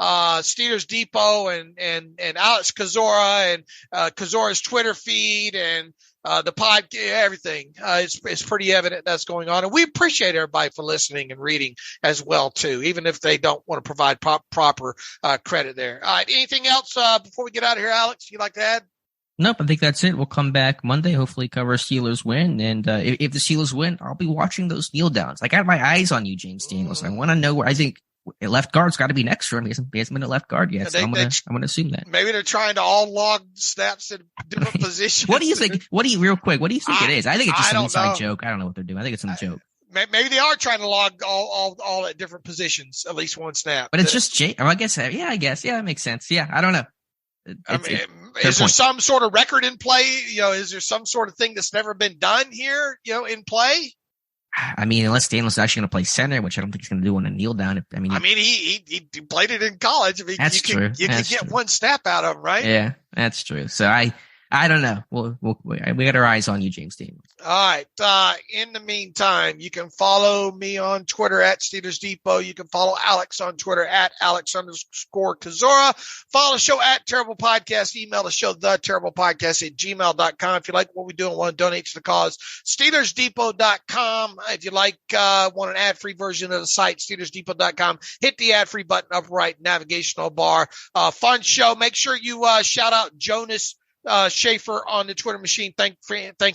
Steelers Depot and Alex Kozora and Kozora's Twitter feed and the pod, everything. It's pretty evident that's going on. And we appreciate everybody for listening and reading as well, too, even if they don't want to provide proper credit there. All right. Anything else before we get out of here, Alex, you'd like to add? Nope. I think that's it. We'll come back Monday, hopefully cover Steelers win. And if the Steelers win, I'll be watching those kneel downs. I got my eyes on you, James Daniels. I want to know where I think left guard's got to be next for him. He hasn't been a left guard yet. So I'm going to assume that. Maybe they're trying to all log snaps in different positions. What do you think? Real quick, what do you think it is? I think it's just an inside joke. I don't know what they're doing. I think it's some joke. Maybe they are trying to log all at different positions, at least one snap. But it's just I guess. Yeah, it makes sense. Yeah, I don't know. Is there some sort of record in play? Is there some sort of thing that's never been done here, in play? I mean, unless Daniels is actually going to play center, which I don't think he's going to do on a kneel down. He played it in college. That's true. You can get one snap out of him, right? Yeah, that's true. So I I don't know. We got our eyes on you, James Daniels. All right. In the meantime, you can follow me on Twitter at Steelers Depot. You can follow Alex on Twitter at Alex_Kozora. Follow the show at Terrible Podcast. Email the show, theterriblepodcast@gmail.com. If you like what we do and want to donate to the cause, SteelersDepot.com. If you want an ad-free version of the site, SteelersDepot.com. Hit the ad-free button up right, navigational bar. Fun show. Make sure you shout out Jonas Shaffer on the Twitter machine. Thank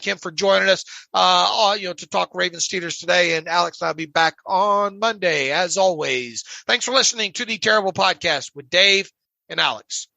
him for joining us to talk Ravens Steelers today. And Alex and I'll be back on Monday as always. Thanks for listening to the Terrible Podcast with Dave and Alex.